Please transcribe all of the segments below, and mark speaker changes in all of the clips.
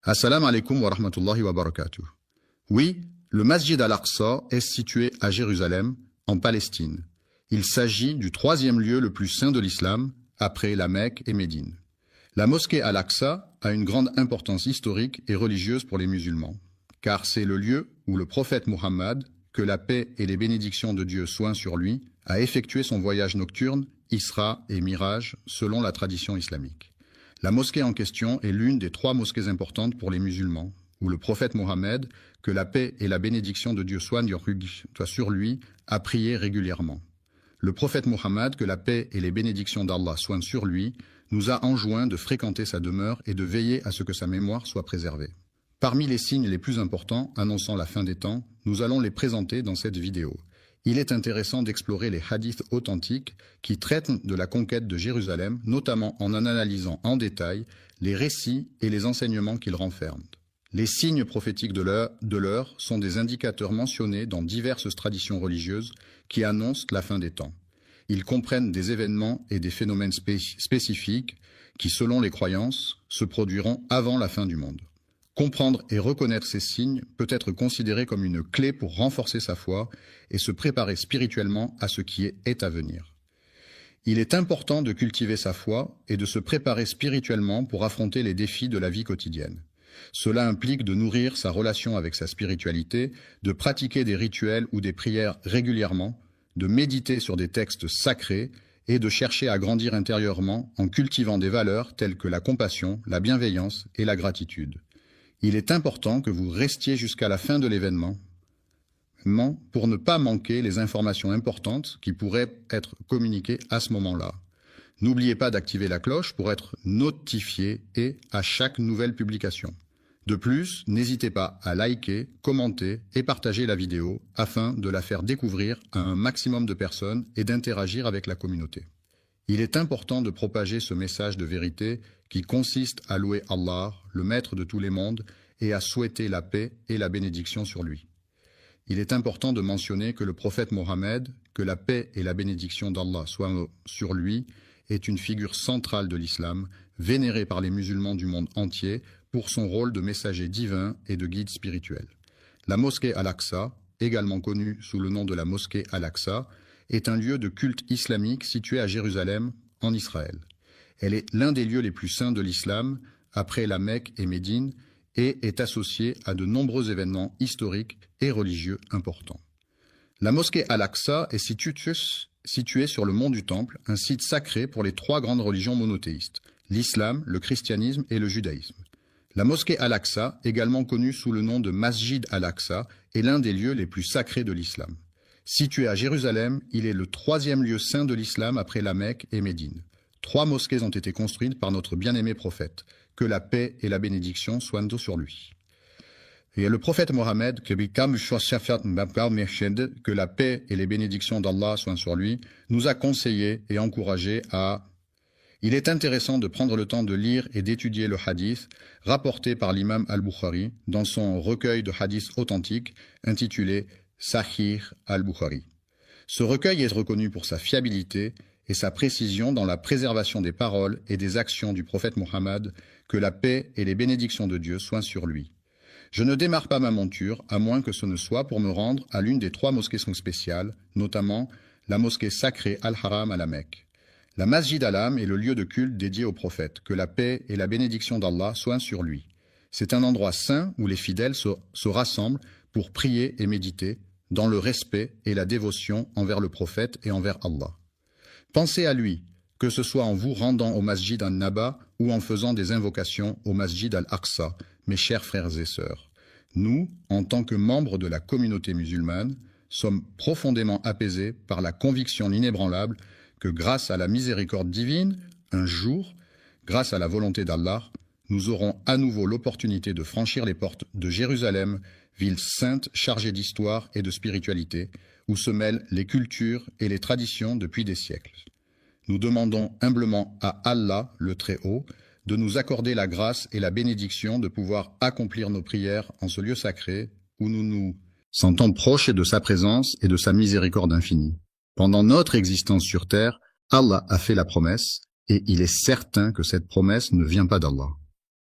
Speaker 1: Assalamu alaikum wa rahmatullahi wa barakatuh. Oui, le Masjid al-Aqsa est situé à Jérusalem, en Palestine. Il s'agit du troisième lieu le plus saint de l'islam, après la Mecque et Médine. La mosquée al-Aqsa a une grande importance historique et religieuse pour les musulmans, car c'est le lieu où le prophète Muhammad, que la paix et les bénédictions de Dieu soient sur lui, a effectué son voyage nocturne, Isra et Miraj, selon la tradition islamique. La mosquée en question est l'une des 3 mosquées importantes pour les musulmans, où le prophète Mohammed, que la paix et la bénédiction de Dieu soient sur lui, a prié régulièrement. Le prophète Mohammed, que la paix et les bénédictions d'Allah soient sur lui, nous a enjoint de fréquenter sa demeure et de veiller à ce que sa mémoire soit préservée. Parmi les signes les plus importants annonçant la fin des temps, nous allons les présenter dans cette vidéo. Il est intéressant d'explorer les hadiths authentiques qui traitent de la conquête de Jérusalem, notamment en analysant en détail les récits et les enseignements qu'ils renferment. Les signes prophétiques de l'heure sont des indicateurs mentionnés dans diverses traditions religieuses qui annoncent la fin des temps. Ils comprennent des événements et des phénomènes spécifiques qui, selon les croyances, se produiront avant la fin du monde. Comprendre et reconnaître ces signes peut être considéré comme une clé pour renforcer sa foi et se préparer spirituellement à ce qui est à venir. Il est important de cultiver sa foi et de se préparer spirituellement pour affronter les défis de la vie quotidienne. Cela implique de nourrir sa relation avec sa spiritualité, de pratiquer des rituels ou des prières régulièrement, de méditer sur des textes sacrés et de chercher à grandir intérieurement en cultivant des valeurs telles que la compassion, la bienveillance et la gratitude. Il est important que vous restiez jusqu'à la fin de l'événement pour ne pas manquer les informations importantes qui pourraient être communiquées à ce moment-là. N'oubliez pas d'activer la cloche pour être notifié à chaque nouvelle publication. De plus, n'hésitez pas à liker, commenter et partager la vidéo afin de la faire découvrir à un maximum de personnes et d'interagir avec la communauté. Il est important de propager ce message de vérité qui consiste à louer Allah, le maître de tous les mondes, et à souhaiter la paix et la bénédiction sur lui. Il est important de mentionner que le prophète Mohammed, que la paix et la bénédiction d'Allah soient sur lui, est une figure centrale de l'islam, vénérée par les musulmans du monde entier pour son rôle de messager divin et de guide spirituel. La mosquée Al-Aqsa, également connue sous le nom de la mosquée Al-Aqsa, est un lieu de culte islamique situé à Jérusalem, en Israël. Elle est l'un des lieux les plus saints de l'islam, après la Mecque et Médine, et est associée à de nombreux événements historiques et religieux importants. La mosquée Al-Aqsa est située sur le mont du Temple, un site sacré pour les 3 grandes religions monothéistes, l'islam, le christianisme et le judaïsme. La mosquée Al-Aqsa, également connue sous le nom de Masjid Al-Aqsa, est l'un des lieux les plus sacrés de l'islam. Situé à Jérusalem, il est le 3e lieu saint de l'islam après la Mecque et Médine. 3 mosquées ont été construites par notre bien-aimé prophète, que la paix et la bénédiction soient sur lui. Et le prophète Mohammed, que la paix et les bénédictions d'Allah soient sur lui, nous a conseillé et encouragé à... Il est intéressant de prendre le temps de lire et d'étudier le hadith rapporté par l'imam al-Bukhari dans son recueil de hadiths authentiques intitulé Sahih al-Bukhari. Ce recueil est reconnu pour sa fiabilité et sa précision dans la préservation des paroles et des actions du prophète Mohammed, que la paix et les bénédictions de Dieu soient sur lui. Je ne démarre pas ma monture, à moins que ce ne soit pour me rendre à l'une des 3 mosquées spéciales, notamment la mosquée sacrée Al-Haram à la Mecque. La Masjid al-Haram est le lieu de culte dédié au prophète, que la paix et la bénédiction d'Allah soient sur lui. C'est un endroit saint où les fidèles se rassemblent pour prier et méditer, dans le respect et la dévotion envers le prophète et envers Allah. Pensez à lui, que ce soit en vous rendant au Masjid al-Naba ou en faisant des invocations au Masjid al-Aqsa, mes chers frères et sœurs. Nous, en tant que membres de la communauté musulmane, sommes profondément apaisés par la conviction inébranlable que grâce à la miséricorde divine, un jour, grâce à la volonté d'Allah, nous aurons à nouveau l'opportunité de franchir les portes de Jérusalem, ville sainte chargée d'histoire et de spiritualité, où se mêlent les cultures et les traditions depuis des siècles. Nous demandons humblement à Allah, le Très-Haut, de nous accorder la grâce et la bénédiction de pouvoir accomplir nos prières en ce lieu sacré, où nous nous sentons proches de sa présence et de sa miséricorde infinie. Pendant notre existence sur terre, Allah a fait la promesse, et il est certain que cette promesse ne vient pas d'Allah.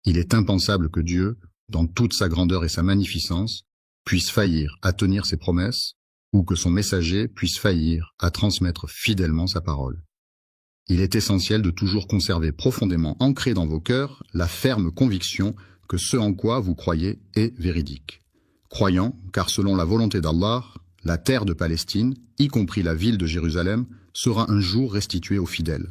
Speaker 1: Il est impensable que Dieu, dans toute sa grandeur et sa magnificence, puisse faillir à tenir ses promesses, ou que son messager puisse faillir à transmettre fidèlement sa parole. Il est essentiel de toujours conserver profondément ancré dans vos cœurs la ferme conviction que ce en quoi vous croyez est véridique. Croyant, car selon la volonté d'Allah, la terre de Palestine, y compris la ville de Jérusalem, sera un jour restituée aux fidèles.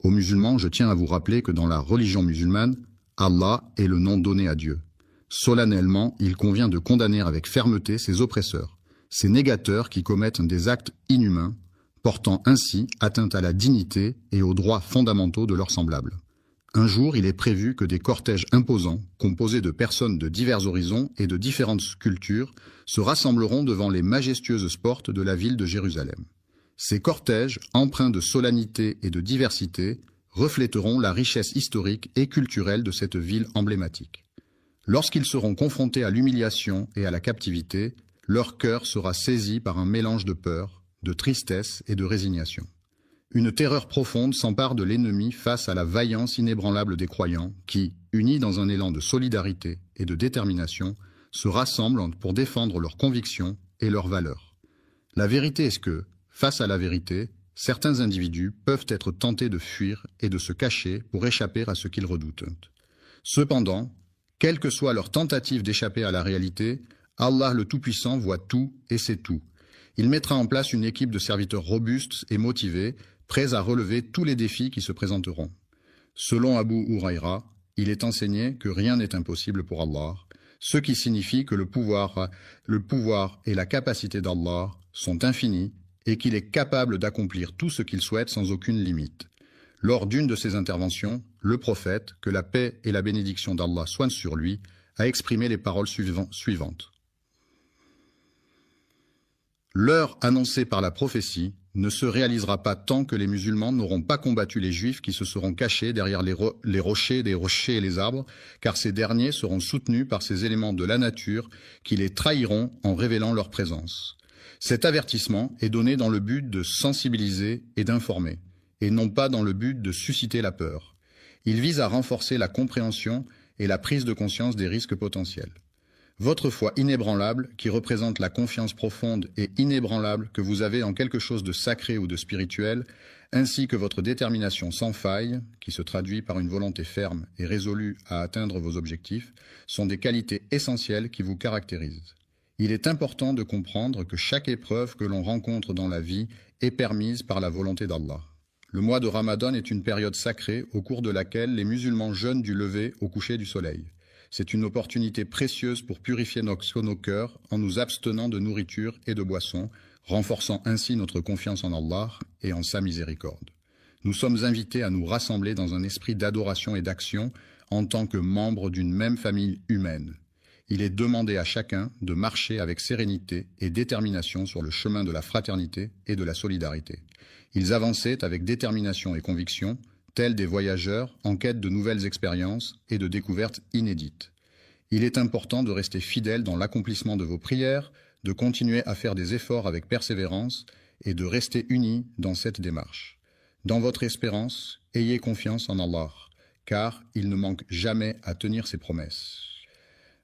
Speaker 1: Aux musulmans, je tiens à vous rappeler que dans la religion musulmane, Allah est le nom donné à Dieu. Solennellement, il convient de condamner avec fermeté ses oppresseurs, ces négateurs qui commettent des actes inhumains, portant ainsi atteinte à la dignité et aux droits fondamentaux de leurs semblables. Un jour, il est prévu que des cortèges imposants, composés de personnes de divers horizons et de différentes cultures, se rassembleront devant les majestueuses portes de la ville de Jérusalem. Ces cortèges, empreints de solennité et de diversité, reflèteront la richesse historique et culturelle de cette ville emblématique. Lorsqu'ils seront confrontés à l'humiliation et à la captivité, leur cœur sera saisi par un mélange de peur, de tristesse et de résignation. Une terreur profonde s'empare de l'ennemi face à la vaillance inébranlable des croyants qui, unis dans un élan de solidarité et de détermination, se rassemblent pour défendre leurs convictions et leurs valeurs. La vérité est que, face à la vérité, certains individus peuvent être tentés de fuir et de se cacher pour échapper à ce qu'ils redoutent. Cependant, quelle que soit leur tentative d'échapper à la réalité, Allah le Tout-Puissant voit tout et sait tout. Il mettra en place une équipe de serviteurs robustes et motivés, prêts à relever tous les défis qui se présenteront. Selon Abu Huraïra, il est enseigné que rien n'est impossible pour Allah, ce qui signifie que le pouvoir et la capacité d'Allah sont infinis et qu'il est capable d'accomplir tout ce qu'il souhaite sans aucune limite. Lors d'une de ses interventions, le prophète, que la paix et la bénédiction d'Allah soient sur lui, a exprimé les paroles suivantes. L'heure annoncée par la prophétie ne se réalisera pas tant que les musulmans n'auront pas combattu les juifs qui se seront cachés derrière les rochers et les arbres, car ces derniers seront soutenus par ces éléments de la nature qui les trahiront en révélant leur présence. Cet avertissement est donné dans le but de sensibiliser et d'informer, et non pas dans le but de susciter la peur. Il vise à renforcer la compréhension et la prise de conscience des risques potentiels. Votre foi inébranlable, qui représente la confiance profonde et inébranlable que vous avez en quelque chose de sacré ou de spirituel, ainsi que votre détermination sans faille, qui se traduit par une volonté ferme et résolue à atteindre vos objectifs, sont des qualités essentielles qui vous caractérisent. Il est important de comprendre que chaque épreuve que l'on rencontre dans la vie est permise par la volonté d'Allah. Le mois de Ramadan est une période sacrée au cours de laquelle les musulmans jeûnent du lever au coucher du soleil. C'est une opportunité précieuse pour purifier nos cœurs en nous abstenant de nourriture et de boissons, renforçant ainsi notre confiance en Allah et en sa miséricorde. Nous sommes invités à nous rassembler dans un esprit d'adoration et d'action en tant que membres d'une même famille humaine. Il est demandé à chacun de marcher avec sérénité et détermination sur le chemin de la fraternité et de la solidarité. Ils avançaient avec détermination et conviction, tels des voyageurs en quête de nouvelles expériences et de découvertes inédites. Il est important de rester fidèle dans l'accomplissement de vos prières, de continuer à faire des efforts avec persévérance et de rester unis dans cette démarche. Dans votre espérance, ayez confiance en Allah, car il ne manque jamais à tenir ses promesses.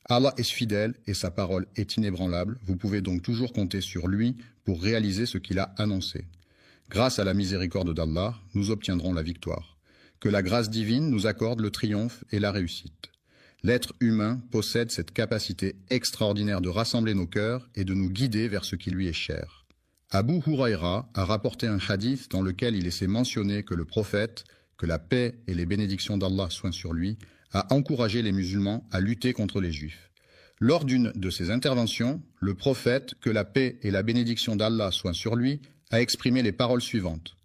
Speaker 1: Allah est fidèle et sa parole est inébranlable, vous pouvez donc toujours compter sur lui pour réaliser ce qu'il a annoncé. Grâce à la miséricorde d'Allah, nous obtiendrons la victoire. Que la grâce divine nous accorde le triomphe et la réussite. L'être humain possède cette capacité extraordinaire de rassembler nos cœurs et de nous guider vers ce qui lui est cher. Abu Huraïra a rapporté un hadith dans lequel il est mentionné que le prophète, que la paix et les bénédictions d'Allah soient sur lui, a encouragé les musulmans à lutter contre les juifs. Lors d'une de ses interventions, le prophète, que la paix et la bénédiction d'Allah soient sur lui, a exprimé les paroles suivantes.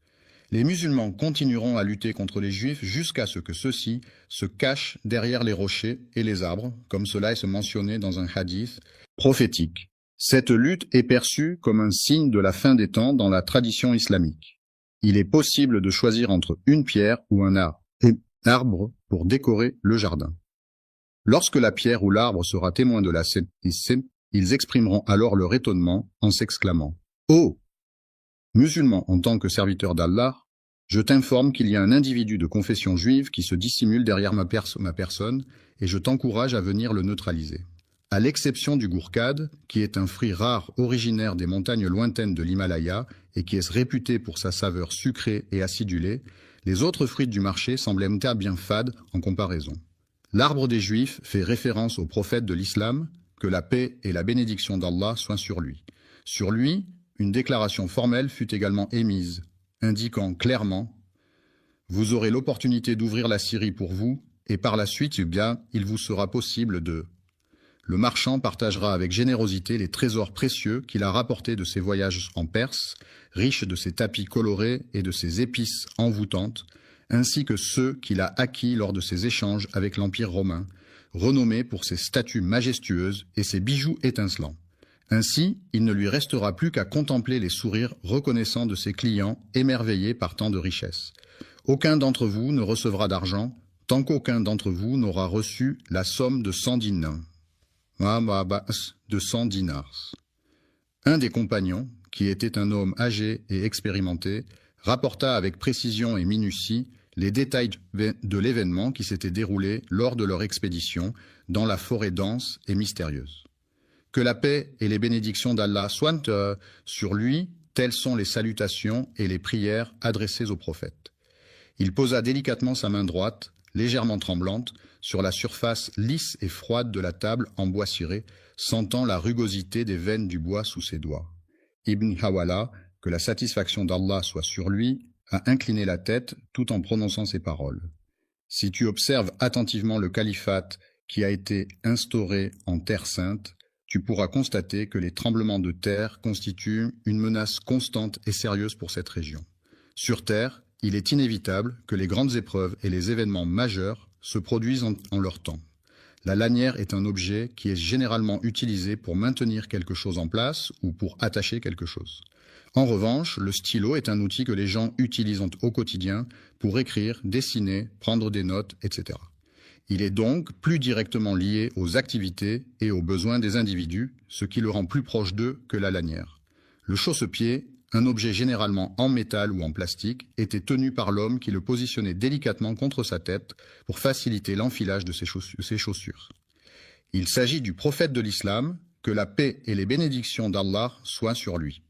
Speaker 1: Les musulmans continueront à lutter contre les juifs jusqu'à ce que ceux-ci se cachent derrière les rochers et les arbres, comme cela est mentionné dans un hadith prophétique. Cette lutte est perçue comme un signe de la fin des temps dans la tradition islamique. Il est possible de choisir entre une pierre ou un arbre pour décorer le jardin. Lorsque la pierre ou l'arbre sera témoin de la sainteté, ils exprimeront alors leur étonnement en s'exclamant « Oh ! Musulmans en tant que serviteurs d'Allah, Je t'informe qu'il y a un individu de confession juive qui se dissimule derrière ma personne et je t'encourage à venir le neutraliser. À l'exception du gourkad, qui est un fruit rare originaire des montagnes lointaines de l'Himalaya et qui est réputé pour sa saveur sucrée et acidulée, les autres fruits du marché semblent bien fades en comparaison. L'arbre des Juifs fait référence au prophète de l'islam, que la paix et la bénédiction d'Allah soient sur lui. Sur lui, une déclaration formelle fut également émise, indiquant clairement « Vous aurez l'opportunité d'ouvrir la Syrie pour vous, et par la suite, il vous sera possible de… » Le marchand partagera avec générosité les trésors précieux qu'il a rapportés de ses voyages en Perse, riches de ses tapis colorés et de ses épices envoûtantes, ainsi que ceux qu'il a acquis lors de ses échanges avec l'Empire romain, renommé pour ses statues majestueuses et ses bijoux étincelants. Ainsi, il ne lui restera plus qu'à contempler les sourires reconnaissants de ses clients émerveillés par tant de richesses. Aucun d'entre vous ne recevra d'argent tant qu'aucun d'entre vous n'aura reçu la somme de 100 dinars. Un des compagnons, qui était un homme âgé et expérimenté, rapporta avec précision et minutie les détails de l'événement qui s'était déroulé lors de leur expédition dans la forêt dense et mystérieuse. Que la paix et les bénédictions d'Allah soient sur lui, telles sont les salutations et les prières adressées au prophète. Il posa délicatement sa main droite, légèrement tremblante, sur la surface lisse et froide de la table en bois ciré, sentant la rugosité des veines du bois sous ses doigts. Ibn Hawala, que la satisfaction d'Allah soit sur lui, a incliné la tête tout en prononçant ces paroles. Si tu observes attentivement le califat qui a été instauré en Terre sainte, tu pourras constater que les tremblements de terre constituent une menace constante et sérieuse pour cette région. Sur Terre, il est inévitable que les grandes épreuves et les événements majeurs se produisent en leur temps. La lanière est un objet qui est généralement utilisé pour maintenir quelque chose en place ou pour attacher quelque chose. En revanche, le stylo est un outil que les gens utilisent au quotidien pour écrire, dessiner, prendre des notes, etc. Il est donc plus directement lié aux activités et aux besoins des individus, ce qui le rend plus proche d'eux que la lanière. Le chausse-pied, un objet généralement en métal ou en plastique, était tenu par l'homme qui le positionnait délicatement contre sa tête pour faciliter l'enfilage de ses chaussures. Il s'agit du prophète de l'islam, que la paix et les bénédictions d'Allah soient sur lui.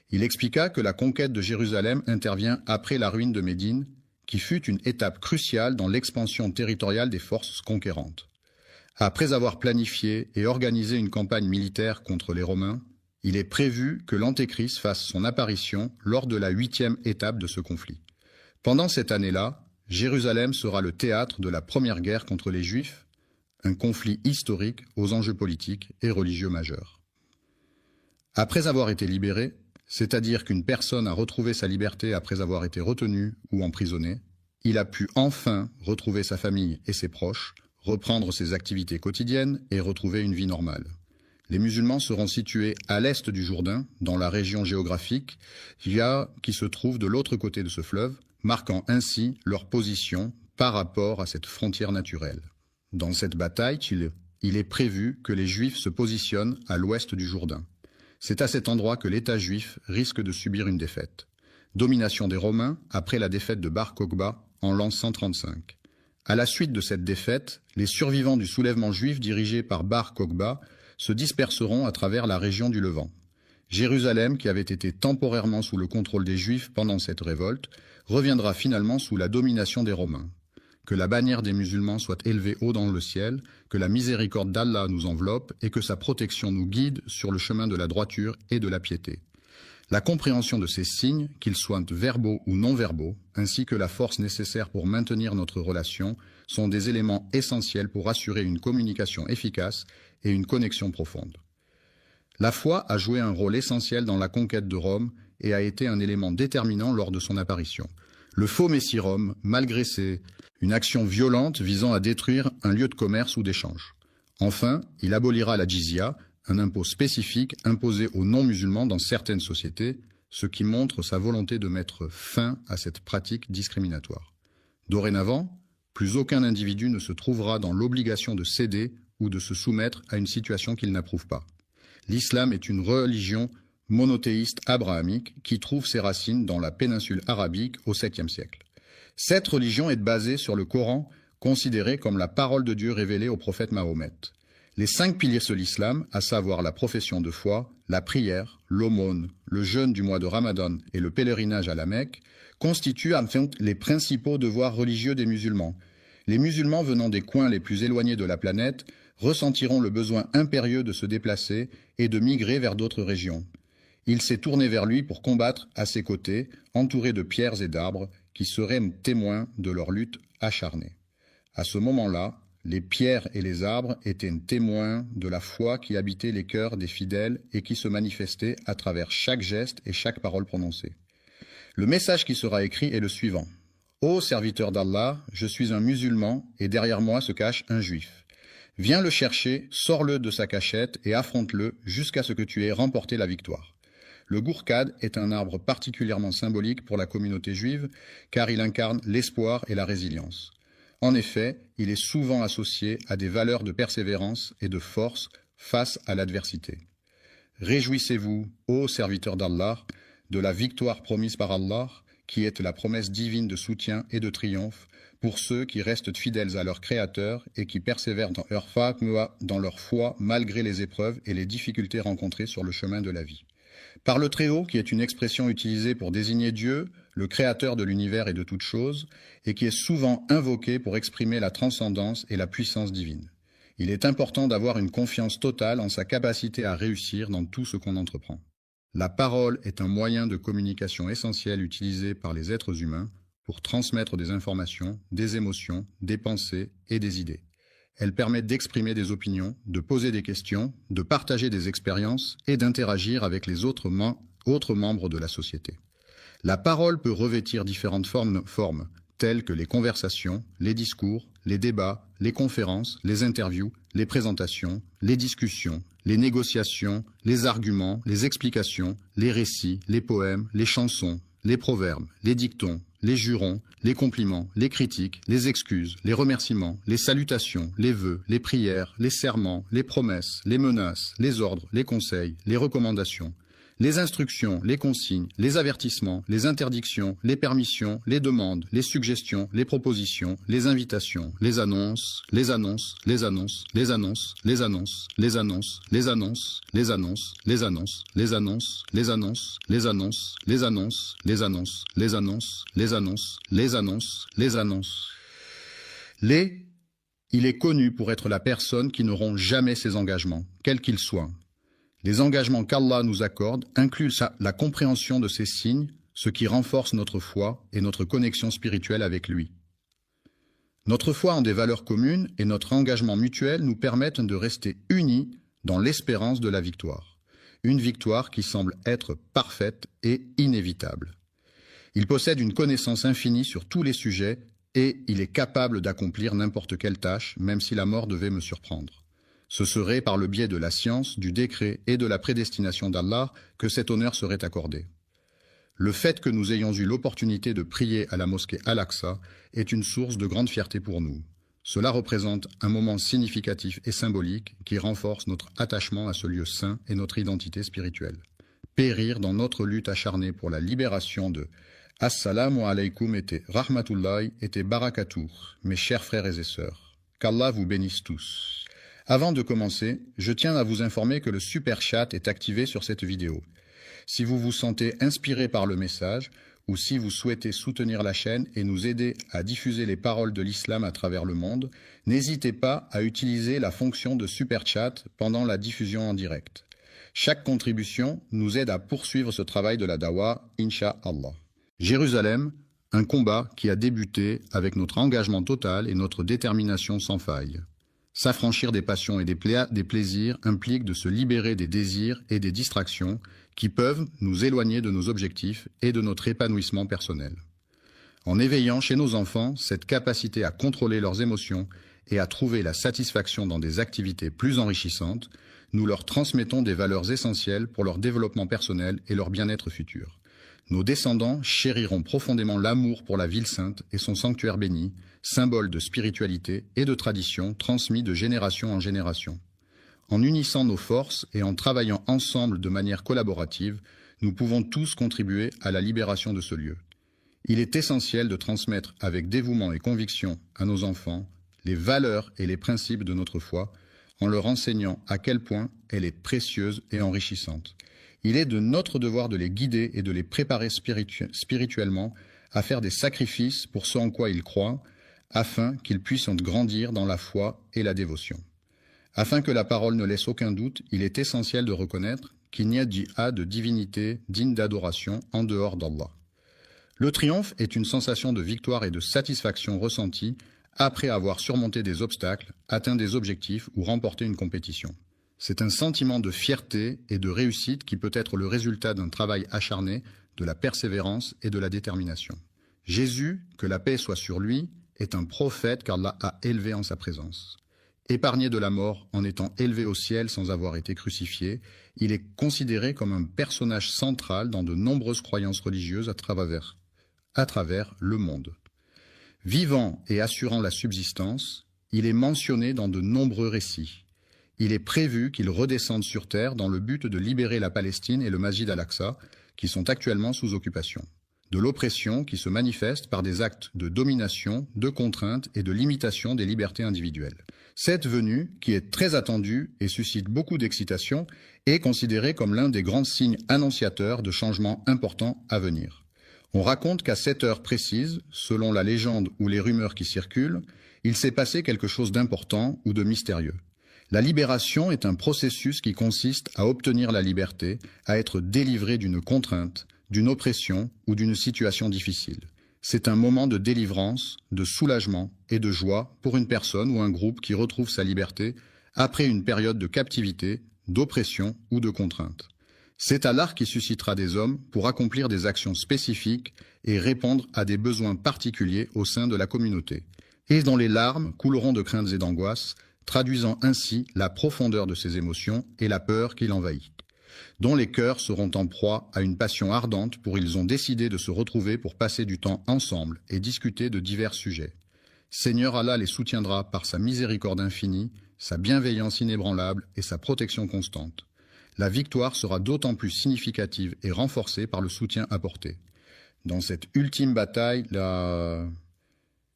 Speaker 1: Il expliqua que la conquête de Jérusalem intervient après la ruine de Médine, qui fut une étape cruciale dans l'expansion territoriale des forces conquérantes. Après avoir planifié et organisé une campagne militaire contre les Romains, il est prévu que l'Antéchrist fasse son apparition lors de la 8e étape de ce conflit. Pendant cette année-là, Jérusalem sera le théâtre de la première guerre contre les Juifs, un conflit historique aux enjeux politiques et religieux majeurs. Après avoir été libéré, c'est-à-dire qu'une personne a retrouvé sa liberté après avoir été retenue ou emprisonnée, il a pu enfin retrouver sa famille et ses proches, reprendre ses activités quotidiennes et retrouver une vie normale. Les musulmans seront situés à l'est du Jourdain, dans la région géographique qui se trouve de l'autre côté de ce fleuve, marquant ainsi leur position par rapport à cette frontière naturelle. Dans cette bataille, il est prévu que les Juifs se positionnent à l'ouest du Jourdain. C'est à cet endroit que l'État juif risque de subir une défaite. Domination des Romains après la défaite de Bar Kokhba en l'an 135. À la suite de cette défaite, les survivants du soulèvement juif dirigé par Bar Kokhba se disperseront à travers la région du Levant. Jérusalem, qui avait été temporairement sous le contrôle des Juifs pendant cette révolte, reviendra finalement sous la domination des Romains. Que la bannière des musulmans soit élevée haut dans le ciel, que la miséricorde d'Allah nous enveloppe et que sa protection nous guide sur le chemin de la droiture et de la piété. La compréhension de ces signes, qu'ils soient verbaux ou non verbaux, ainsi que la force nécessaire pour maintenir notre relation, sont des éléments essentiels pour assurer une communication efficace et une connexion profonde. La foi a joué un rôle essentiel dans la conquête de Rome et a été un élément déterminant lors de son apparition. Le faux Messie Rome, malgré une action violente visant à détruire un lieu de commerce ou d'échange. Enfin, il abolira la jizya, un impôt spécifique imposé aux non-musulmans dans certaines sociétés, ce qui montre sa volonté de mettre fin à cette pratique discriminatoire. Dorénavant, plus aucun individu ne se trouvera dans l'obligation de céder ou de se soumettre à une situation qu'il n'approuve pas. L'islam est une religion monothéiste abrahamique qui trouve ses racines dans la péninsule arabique au 7e siècle. Cette religion est basée sur le Coran, considéré comme la parole de Dieu révélée au prophète Mahomet. Les 5 piliers de l'islam, à savoir la profession de foi, la prière, l'aumône, le jeûne du mois de Ramadan et le pèlerinage à la Mecque, constituent enfin les principaux devoirs religieux des musulmans. Les musulmans venant des coins les plus éloignés de la planète ressentiront le besoin impérieux de se déplacer et de migrer vers d'autres régions. Il s'est tourné vers lui pour combattre à ses côtés, entouré de pierres et d'arbres qui seraient témoins de leur lutte acharnée. À ce moment-là, les pierres et les arbres étaient témoins de la foi qui habitait les cœurs des fidèles et qui se manifestait à travers chaque geste et chaque parole prononcée. Le message qui sera écrit est le suivant. « Ô serviteur d'Allah, je suis un musulman et derrière moi se cache un juif. Viens le chercher, sors-le de sa cachette et affronte-le jusqu'à ce que tu aies remporté la victoire. » Le gourkad est un arbre particulièrement symbolique pour la communauté juive car il incarne l'espoir et la résilience. En effet, il est souvent associé à des valeurs de persévérance et de force face à l'adversité. Réjouissez-vous, ô serviteurs d'Allah, de la victoire promise par Allah, qui est la promesse divine de soutien et de triomphe pour ceux qui restent fidèles à leur Créateur et qui persévèrent dans leur foi malgré les épreuves et les difficultés rencontrées sur le chemin de la vie. Par le Très-Haut, qui est une expression utilisée pour désigner Dieu, le créateur de l'univers et de toutes choses, et qui est souvent invoqué pour exprimer la transcendance et la puissance divine. Il est important d'avoir une confiance totale en sa capacité à réussir dans tout ce qu'on entreprend. La parole est un moyen de communication essentiel utilisé par les êtres humains pour transmettre des informations, des émotions, des pensées et des idées. Elle permet d'exprimer des opinions, de poser des questions, de partager des expériences et d'interagir avec les autres membres de la société. La parole peut revêtir différentes formes, telles que les conversations, les discours, les débats, les conférences, les interviews, les présentations, les discussions, les négociations, les arguments, les explications, les récits, les poèmes, les chansons, les proverbes, les dictons, les jurons, les compliments, les critiques, les excuses, les remerciements, les salutations, les vœux, les prières, les serments, les promesses, les menaces, les ordres, les conseils, les recommandations, les instructions, les consignes, les avertissements, les interdictions, les permissions, les demandes, les suggestions, les propositions, les invitations, les annonces, les annonces, les annonces, les annonces, les annonces, les annonces, les annonces, les annonces, les annonces, les annonces, les annonces, les annonces, les annonces, les annonces, les annonces, les annonces, les annonces, les annonces. Il est connu pour être la personne qui ne rompt jamais ses engagements, quels qu'ils soient. Les engagements qu'Allah nous accorde incluent la compréhension de ces signes, ce qui renforce notre foi et notre connexion spirituelle avec lui. Notre foi en des valeurs communes et notre engagement mutuel nous permettent de rester unis dans l'espérance de la victoire. Une victoire qui semble être parfaite et inévitable. Il possède une connaissance infinie sur tous les sujets et il est capable d'accomplir n'importe quelle tâche, même si la mort devait me surprendre. Ce serait par le biais de la science, du décret et de la prédestination d'Allah que cet honneur serait accordé. Le fait que nous ayons eu l'opportunité de prier à la mosquée Al-Aqsa est une source de grande fierté pour nous. Cela représente un moment significatif et symbolique qui renforce notre attachement à ce lieu saint et notre identité spirituelle. Périr dans notre lutte acharnée pour la libération de Assalamu alaykum et rahmatullahi et barakatuh, mes chers frères et sœurs. Qu'Allah vous bénisse tous. Avant de commencer, je tiens à vous informer que le Super Chat est activé sur cette vidéo. Si vous vous sentez inspiré par le message, ou si vous souhaitez soutenir la chaîne et nous aider à diffuser les paroles de l'islam à travers le monde, n'hésitez pas à utiliser la fonction de Super Chat pendant la diffusion en direct. Chaque contribution nous aide à poursuivre ce travail de la dawa, Inch'Allah. Jérusalem, un combat qui a débuté avec notre engagement total et notre détermination sans faille. S'affranchir des passions et des plaisirs implique de se libérer des désirs et des distractions qui peuvent nous éloigner de nos objectifs et de notre épanouissement personnel. En éveillant chez nos enfants cette capacité à contrôler leurs émotions et à trouver la satisfaction dans des activités plus enrichissantes, nous leur transmettons des valeurs essentielles pour leur développement personnel et leur bien-être futur. Nos descendants chériront profondément l'amour pour la ville sainte et son sanctuaire béni, symbole de spiritualité et de tradition transmis de génération en génération. En unissant nos forces et en travaillant ensemble de manière collaborative, nous pouvons tous contribuer à la libération de ce lieu. Il est essentiel de transmettre avec dévouement et conviction à nos enfants les valeurs et les principes de notre foi, en leur enseignant à quel point elle est précieuse et enrichissante. Il est de notre devoir de les guider et de les préparer spirituellement à faire des sacrifices pour ce en quoi ils croient, afin qu'ils puissent grandir dans la foi et la dévotion. Afin que la parole ne laisse aucun doute, il est essentiel de reconnaître qu'il n'y a de divinité digne d'adoration en dehors d'Allah. Le triomphe est une sensation de victoire et de satisfaction ressentie après avoir surmonté des obstacles, atteint des objectifs ou remporté une compétition. C'est un sentiment de fierté et de réussite qui peut être le résultat d'un travail acharné, de la persévérance et de la détermination. Jésus, que la paix soit sur lui, est un prophète qu'Allah a élevé en sa présence. Épargné de la mort en étant élevé au ciel sans avoir été crucifié, il est considéré comme un personnage central dans de nombreuses croyances religieuses à travers le monde. Vivant et assurant la subsistance, il est mentionné dans de nombreux récits. Il est prévu qu'il redescende sur terre dans le but de libérer la Palestine et le Masjid al-Aqsa, qui sont actuellement sous occupation. De l'oppression qui se manifeste par des actes de domination, de contrainte et de limitation des libertés individuelles. Cette venue, qui est très attendue et suscite beaucoup d'excitation, est considérée comme l'un des grands signes annonciateurs de changements importants à venir. On raconte qu'à cette heure précise, selon la légende ou les rumeurs qui circulent, il s'est passé quelque chose d'important ou de mystérieux. La libération est un processus qui consiste à obtenir la liberté, à être délivré d'une contrainte, d'une oppression ou d'une situation difficile. C'est un moment de délivrance, de soulagement et de joie pour une personne ou un groupe qui retrouve sa liberté après une période de captivité, d'oppression ou de contrainte. C'est Allah qui suscitera des hommes pour accomplir des actions spécifiques et répondre à des besoins particuliers au sein de la communauté, et dont les larmes couleront de craintes et d'angoisses, traduisant ainsi la profondeur de ses émotions et la peur qui l'envahit, dont les cœurs seront en proie à une passion ardente pour ils ont décidé de se retrouver pour passer du temps ensemble et discuter de divers sujets. Seigneur Allah les soutiendra par sa miséricorde infinie, sa bienveillance inébranlable et sa protection constante. La victoire sera d'autant plus significative et renforcée par le soutien apporté. Dans cette ultime bataille,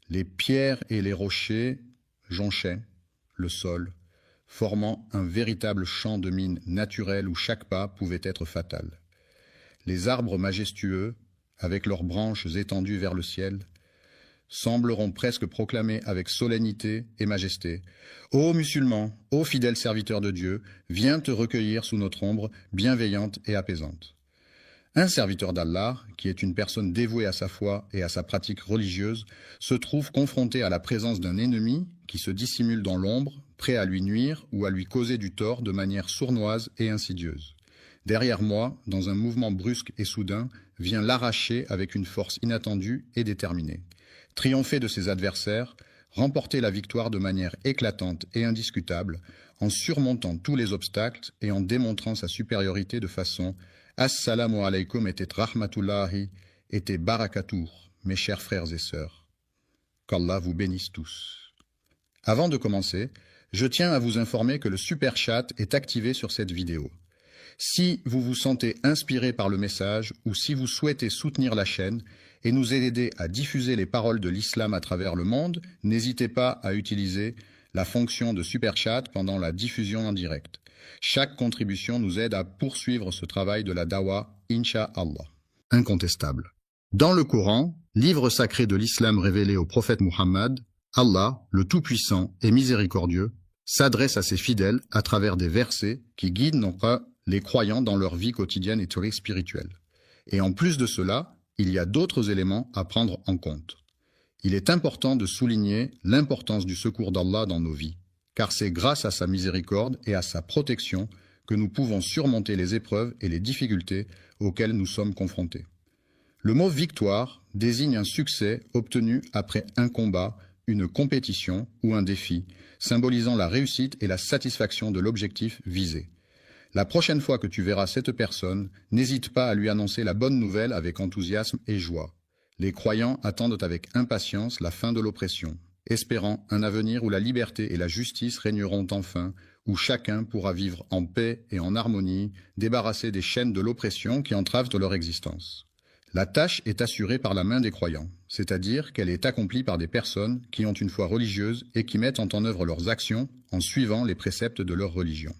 Speaker 1: les pierres et les rochers jonchaient le sol, formant un véritable champ de mine naturel où chaque pas pouvait être fatal. Les arbres majestueux, avec leurs branches étendues vers le ciel, sembleront presque proclamer avec solennité et majesté « Ô musulmans, ô fidèles serviteurs de Dieu, viens te recueillir sous notre ombre bienveillante et apaisante. » Un serviteur d'Allah, qui est une personne dévouée à sa foi et à sa pratique religieuse, se trouve confronté à la présence d'un ennemi qui se dissimule dans l'ombre, prêt à lui nuire ou à lui causer du tort de manière sournoise et insidieuse. Derrière moi, dans un mouvement brusque et soudain, vient l'arracher avec une force inattendue et déterminée. Triompher de ses adversaires, remporter la victoire de manière éclatante et indiscutable, en surmontant tous les obstacles et en démontrant sa supériorité de façon « Assalamu alaykum et rahmatullahi et barakatour, mes chers frères et sœurs. Qu'Allah vous bénisse tous. » Avant de commencer, je tiens à vous informer que le Super Chat est activé sur cette vidéo. Si vous vous sentez inspiré par le message ou si vous souhaitez soutenir la chaîne et nous aider à diffuser les paroles de l'islam à travers le monde, n'hésitez pas à utiliser la fonction de Super Chat pendant la diffusion en direct. Chaque contribution nous aide à poursuivre ce travail de la dawa, Inch'Allah. Incontestable. Dans le Coran, livre sacré de l'islam révélé au prophète Muhammad, Allah, le Tout-Puissant et Miséricordieux, s'adresse à ses fidèles à travers des versets qui guident non pas les croyants dans leur vie quotidienne et spirituelle. Et en plus de cela, il y a d'autres éléments à prendre en compte. Il est important de souligner l'importance du secours d'Allah dans nos vies, car c'est grâce à sa miséricorde et à sa protection que nous pouvons surmonter les épreuves et les difficultés auxquelles nous sommes confrontés. Le mot « victoire » désigne un succès obtenu après un combat, une compétition ou un défi, symbolisant la réussite et la satisfaction de l'objectif visé. La prochaine fois que tu verras cette personne, n'hésite pas à lui annoncer la bonne nouvelle avec enthousiasme et joie. Les croyants attendent avec impatience la fin de l'oppression, espérant un avenir où la liberté et la justice régneront enfin, où chacun pourra vivre en paix et en harmonie, débarrassé des chaînes de l'oppression qui entravent leur existence. La tâche est assurée par la main des croyants, c'est-à-dire qu'elle est accomplie par des personnes qui ont une foi religieuse et qui mettent en œuvre leurs actions en suivant les préceptes de leur religion.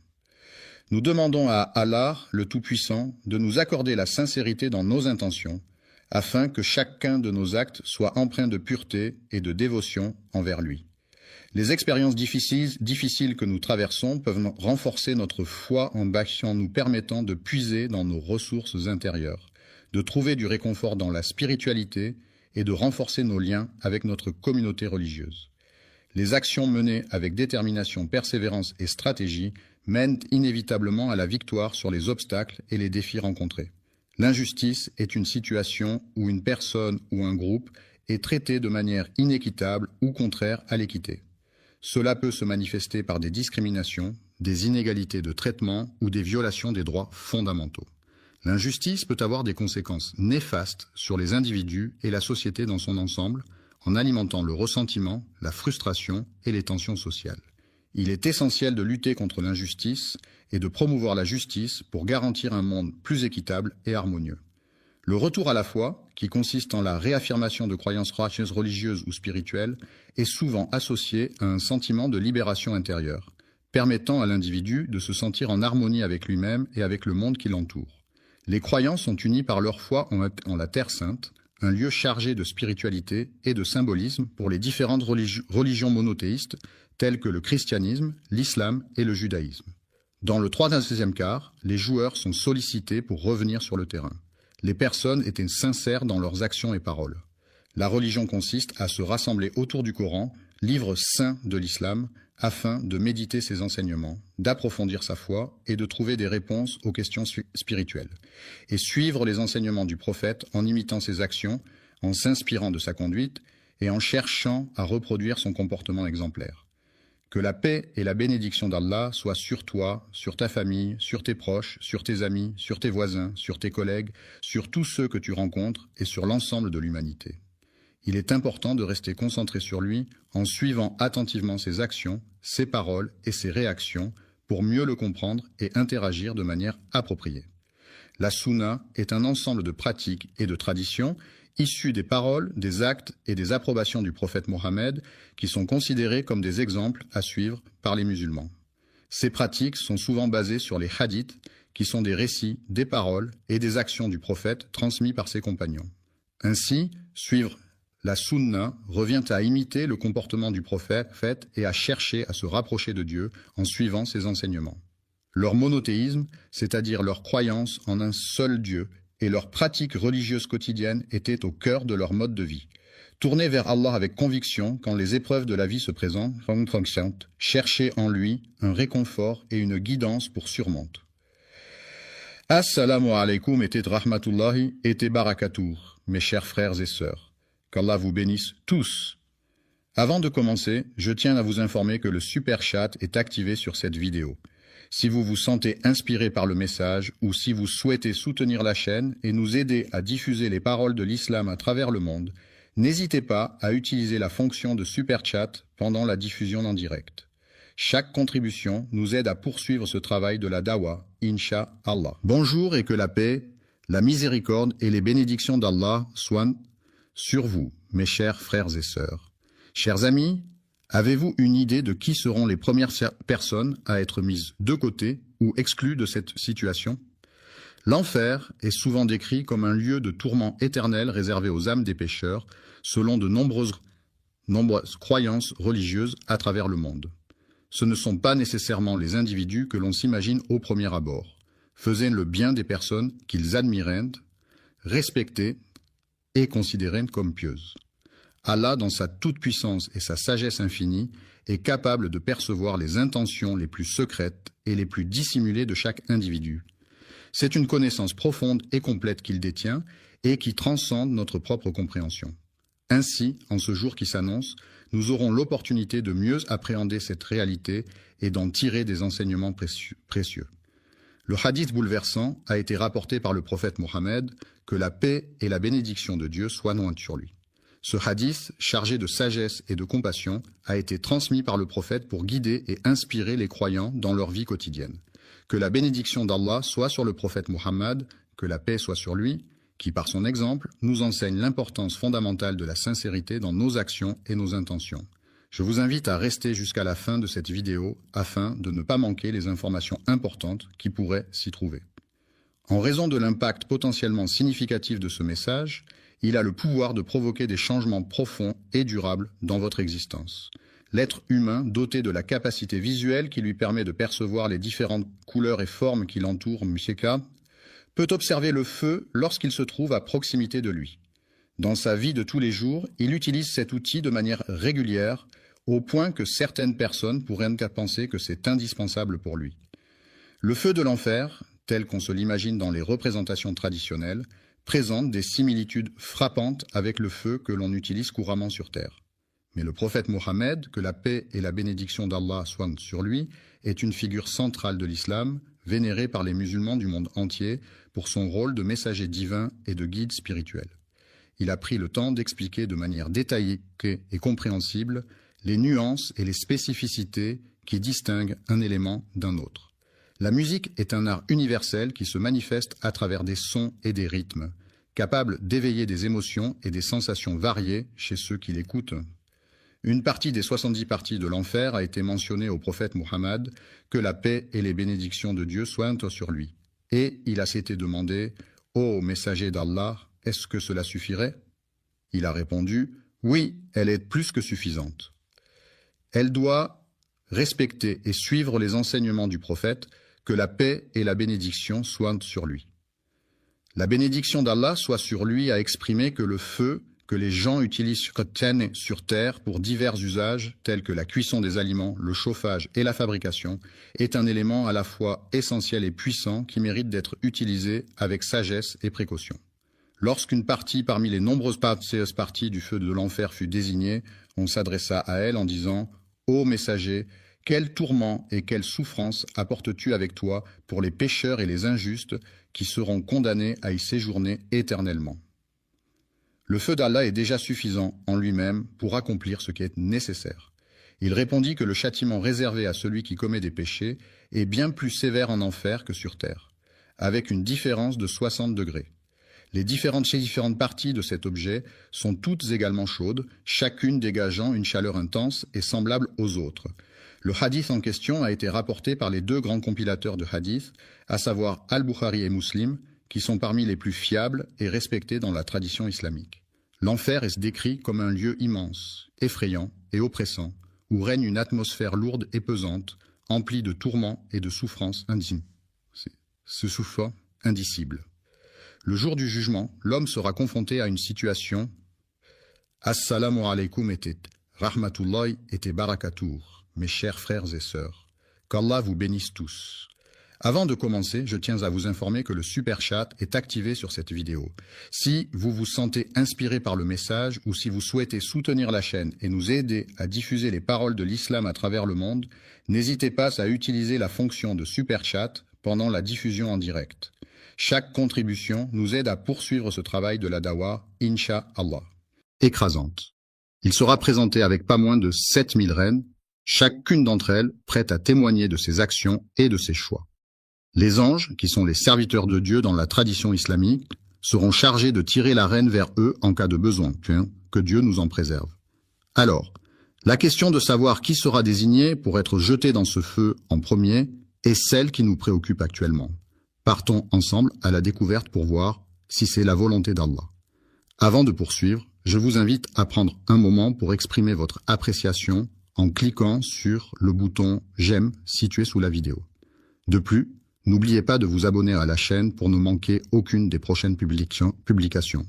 Speaker 1: Nous demandons à Allah, le Tout-Puissant, de nous accorder la sincérité dans nos intentions, afin que chacun de nos actes soit empreint de pureté et de dévotion envers lui. Les expériences difficiles que nous traversons peuvent renforcer notre foi en nous permettant de puiser dans nos ressources intérieures, de trouver du réconfort dans la spiritualité et de renforcer nos liens avec notre communauté religieuse. Les actions menées avec détermination, persévérance et stratégie mènent inévitablement à la victoire sur les obstacles et les défis rencontrés. L'injustice est une situation où une personne ou un groupe est traité de manière inéquitable ou contraire à l'équité. Cela peut se manifester par des discriminations, des inégalités de traitement ou des violations des droits fondamentaux. L'injustice peut avoir des conséquences néfastes sur les individus et la société dans son ensemble, en alimentant le ressentiment, la frustration et les tensions sociales. Il est essentiel de lutter contre l'injustice et de promouvoir la justice pour garantir un monde plus équitable et harmonieux. Le retour à la foi, qui consiste en la réaffirmation de croyances religieuses ou spirituelles, est souvent associé à un sentiment de libération intérieure, permettant à l'individu de se sentir en harmonie avec lui-même et avec le monde qui l'entoure. Les croyants sont unis par leur foi en la Terre Sainte, un lieu chargé de spiritualité et de symbolisme pour les différentes religions monothéistes telles que le christianisme, l'islam et le judaïsme. Dans le 3e quart, les joueurs sont sollicités pour revenir sur le terrain. Les personnes étaient sincères dans leurs actions et paroles. La religion consiste à se rassembler autour du Coran, livre saint de l'islam, afin de méditer ses enseignements, d'approfondir sa foi et de trouver des réponses aux questions spirituelles, et suivre les enseignements du prophète en imitant ses actions, en s'inspirant de sa conduite et en cherchant à reproduire son comportement exemplaire. Que la paix et la bénédiction d'Allah soient sur toi, sur ta famille, sur tes proches, sur tes amis, sur tes voisins, sur tes collègues, sur tous ceux que tu rencontres et sur l'ensemble de l'humanité. Il est important de rester concentré sur lui en suivant attentivement ses actions, ses paroles et ses réactions pour mieux le comprendre et interagir de manière appropriée. La Sunna est un ensemble de pratiques et de traditions issues des paroles, des actes et des approbations du prophète Mohammed qui sont considérés comme des exemples à suivre par les musulmans. Ces pratiques sont souvent basées sur les hadiths qui sont des récits, des paroles et des actions du prophète transmis par ses compagnons. Ainsi, suivre la Sunna revient à imiter le comportement du prophète et à chercher à se rapprocher de Dieu en suivant ses enseignements. Leur monothéisme, c'est-à-dire leur croyance en un seul Dieu, et leurs pratiques religieuses quotidiennes étaient au cœur de leur mode de vie. Tourner vers Allah avec conviction quand les épreuves de la vie se présentent, chercher en lui un réconfort et une guidance pour surmonter. Assalamu alaikum et rahmatullahi et barakatuh, mes chers frères et sœurs. Qu'Allah vous bénisse tous. Avant de commencer, je tiens à vous informer que le Super Chat est activé sur cette vidéo. Si vous vous sentez inspiré par le message ou si vous souhaitez soutenir la chaîne et nous aider à diffuser les paroles de l'islam à travers le monde, n'hésitez pas à utiliser la fonction de Super Chat pendant la diffusion en direct. Chaque contribution nous aide à poursuivre ce travail de la Dawa, Inch'Allah. Bonjour et que la paix, la miséricorde et les bénédictions d'Allah soient sur vous, mes chers frères et sœurs. Chers amis, avez-vous une idée de qui seront les premières personnes à être mises de côté ou exclues de cette situation? L'enfer est souvent décrit comme un lieu de tourment éternel réservé aux âmes des pécheurs, selon de nombreuses croyances religieuses à travers le monde. Ce ne sont pas nécessairement les individus que l'on s'imagine au premier abord, faisaient le bien des personnes qu'ils admiraient, respectaient et considérées comme pieuses. Allah, dans sa toute-puissance et sa sagesse infinie, est capable de percevoir les intentions les plus secrètes et les plus dissimulées de chaque individu. C'est une connaissance profonde et complète qu'il détient et qui transcende notre propre compréhension. Ainsi, en ce jour qui s'annonce, nous aurons l'opportunité de mieux appréhender cette réalité et d'en tirer des enseignements précieux. Le hadith bouleversant a été rapporté par le prophète Mohammed, que la paix et la bénédiction de Dieu soient sur lui. Ce hadith, chargé de sagesse et de compassion, a été transmis par le prophète pour guider et inspirer les croyants dans leur vie quotidienne. Que la bénédiction d'Allah soit sur le prophète Muhammad, que la paix soit sur lui, qui par son exemple nous enseigne l'importance fondamentale de la sincérité dans nos actions et nos intentions. Je vous invite à rester jusqu'à la fin de cette vidéo afin de ne pas manquer les informations importantes qui pourraient s'y trouver. En raison de l'impact potentiellement significatif de ce message, il a le pouvoir de provoquer des changements profonds et durables dans votre existence. L'être humain, doté de la capacité visuelle qui lui permet de percevoir les différentes couleurs et formes qui l'entourent, Musheka, peut observer le feu lorsqu'il se trouve à proximité de lui. Dans sa vie de tous les jours, il utilise cet outil de manière régulière, au point que certaines personnes pourraient penser que c'est indispensable pour lui. Le feu de l'enfer, tel qu'on se l'imagine dans les représentations traditionnelles, présente des similitudes frappantes avec le feu que l'on utilise couramment sur terre. Mais le prophète Mohammed, que la paix et la bénédiction d'Allah soient sur lui, est une figure centrale de l'islam, vénéré par les musulmans du monde entier pour son rôle de messager divin et de guide spirituel. Il a pris le temps d'expliquer de manière détaillée et compréhensible les nuances et les spécificités qui distinguent un élément d'un autre. La musique est un art universel qui se manifeste à travers des sons et des rythmes, capable d'éveiller des émotions et des sensations variées chez ceux qui l'écoutent. Une partie des 70 parties de l'enfer a été mentionnée au prophète Muhammad, que la paix et les bénédictions de Dieu soient sur lui. Et il a s'était demandé, « Ô messager d'Allah, est-ce que cela suffirait ?» Il a répondu, « Oui, elle est plus que suffisante. » Elle doit respecter et suivre les enseignements du prophète, que la paix et la bénédiction soient sur lui. La bénédiction d'Allah soit sur lui a exprimé que le feu que les gens utilisent sur terre pour divers usages tels que la cuisson des aliments, le chauffage et la fabrication est un élément à la fois essentiel et puissant qui mérite d'être utilisé avec sagesse et précaution. Lorsqu'une partie parmi les nombreuses parties du feu de l'enfer fut désignée, on s'adressa à elle en disant « Ô messager, quel tourment et quelle souffrance apportes-tu avec toi pour les pécheurs et les injustes qui seront condamnés à y séjourner éternellement ?» Le feu d'Allah est déjà suffisant en lui-même pour accomplir ce qui est nécessaire. Il répondit que le châtiment réservé à celui qui commet des péchés est bien plus sévère en enfer que sur terre, avec une différence de 60 degrés. Les différentes parties de cet objet sont toutes également chaudes, chacune dégageant une chaleur intense et semblable aux autres. Le hadith en question a été rapporté par les deux grands compilateurs de hadith, à savoir Al-Bukhari et Muslim, qui sont parmi les plus fiables et respectés dans la tradition islamique. L'enfer est décrit comme un lieu immense, effrayant et oppressant, où règne une atmosphère lourde et pesante, emplie de tourments et de souffrances indicibles. Le jour du jugement, l'homme sera confronté à une situation « Assalamu alaikum et rahmatullahi et barakatuh » mes chers frères et sœurs, qu'Allah vous bénisse tous. Avant de commencer, je tiens à vous informer que le Super Chat est activé sur cette vidéo. Si vous vous sentez inspiré par le message ou si vous souhaitez soutenir la chaîne et nous aider à diffuser les paroles de l'islam à travers le monde, n'hésitez pas à utiliser la fonction de Super Chat pendant la diffusion en direct. Chaque contribution nous aide à poursuivre ce travail de la dawa, Inch'Allah. Écrasante. Il sera présenté avec pas moins de 7000 reines, chacune d'entre elles prête à témoigner de ses actions et de ses choix. Les anges, qui sont les serviteurs de Dieu dans la tradition islamique, seront chargés de tirer la reine vers eux en cas de besoin, que Dieu nous en préserve. Alors, la question de savoir qui sera désigné pour être jeté dans ce feu en premier est celle qui nous préoccupe actuellement. Partons ensemble à la découverte pour voir si c'est la volonté d'Allah. Avant de poursuivre, je vous invite à prendre un moment pour exprimer votre appréciation en cliquant sur le bouton « J'aime » situé sous la vidéo. De plus, n'oubliez pas de vous abonner à la chaîne pour ne manquer aucune des prochaines publications.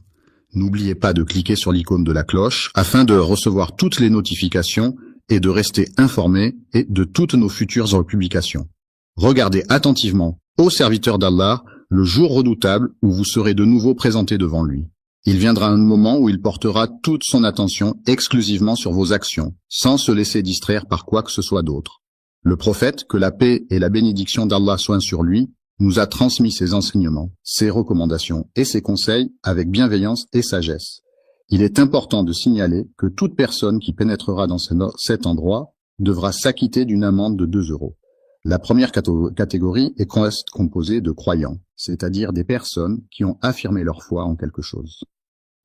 Speaker 1: N'oubliez pas de cliquer sur l'icône de la cloche afin de recevoir toutes les notifications et de rester informé de toutes nos futures publications. Regardez attentivement ô serviteur d'Allah le jour redoutable où vous serez de nouveau présenté devant lui. Il viendra un moment où il portera toute son attention exclusivement sur vos actions, sans se laisser distraire par quoi que ce soit d'autre. Le prophète, que la paix et la bénédiction d'Allah soient sur lui, nous a transmis ses enseignements, ses recommandations et ses conseils avec bienveillance et sagesse. Il est important de signaler que toute personne qui pénétrera dans cet endroit devra s'acquitter d'une amende de 2 euros. La première catégorie est composée de croyants, c'est-à-dire des personnes qui ont affirmé leur foi en quelque chose.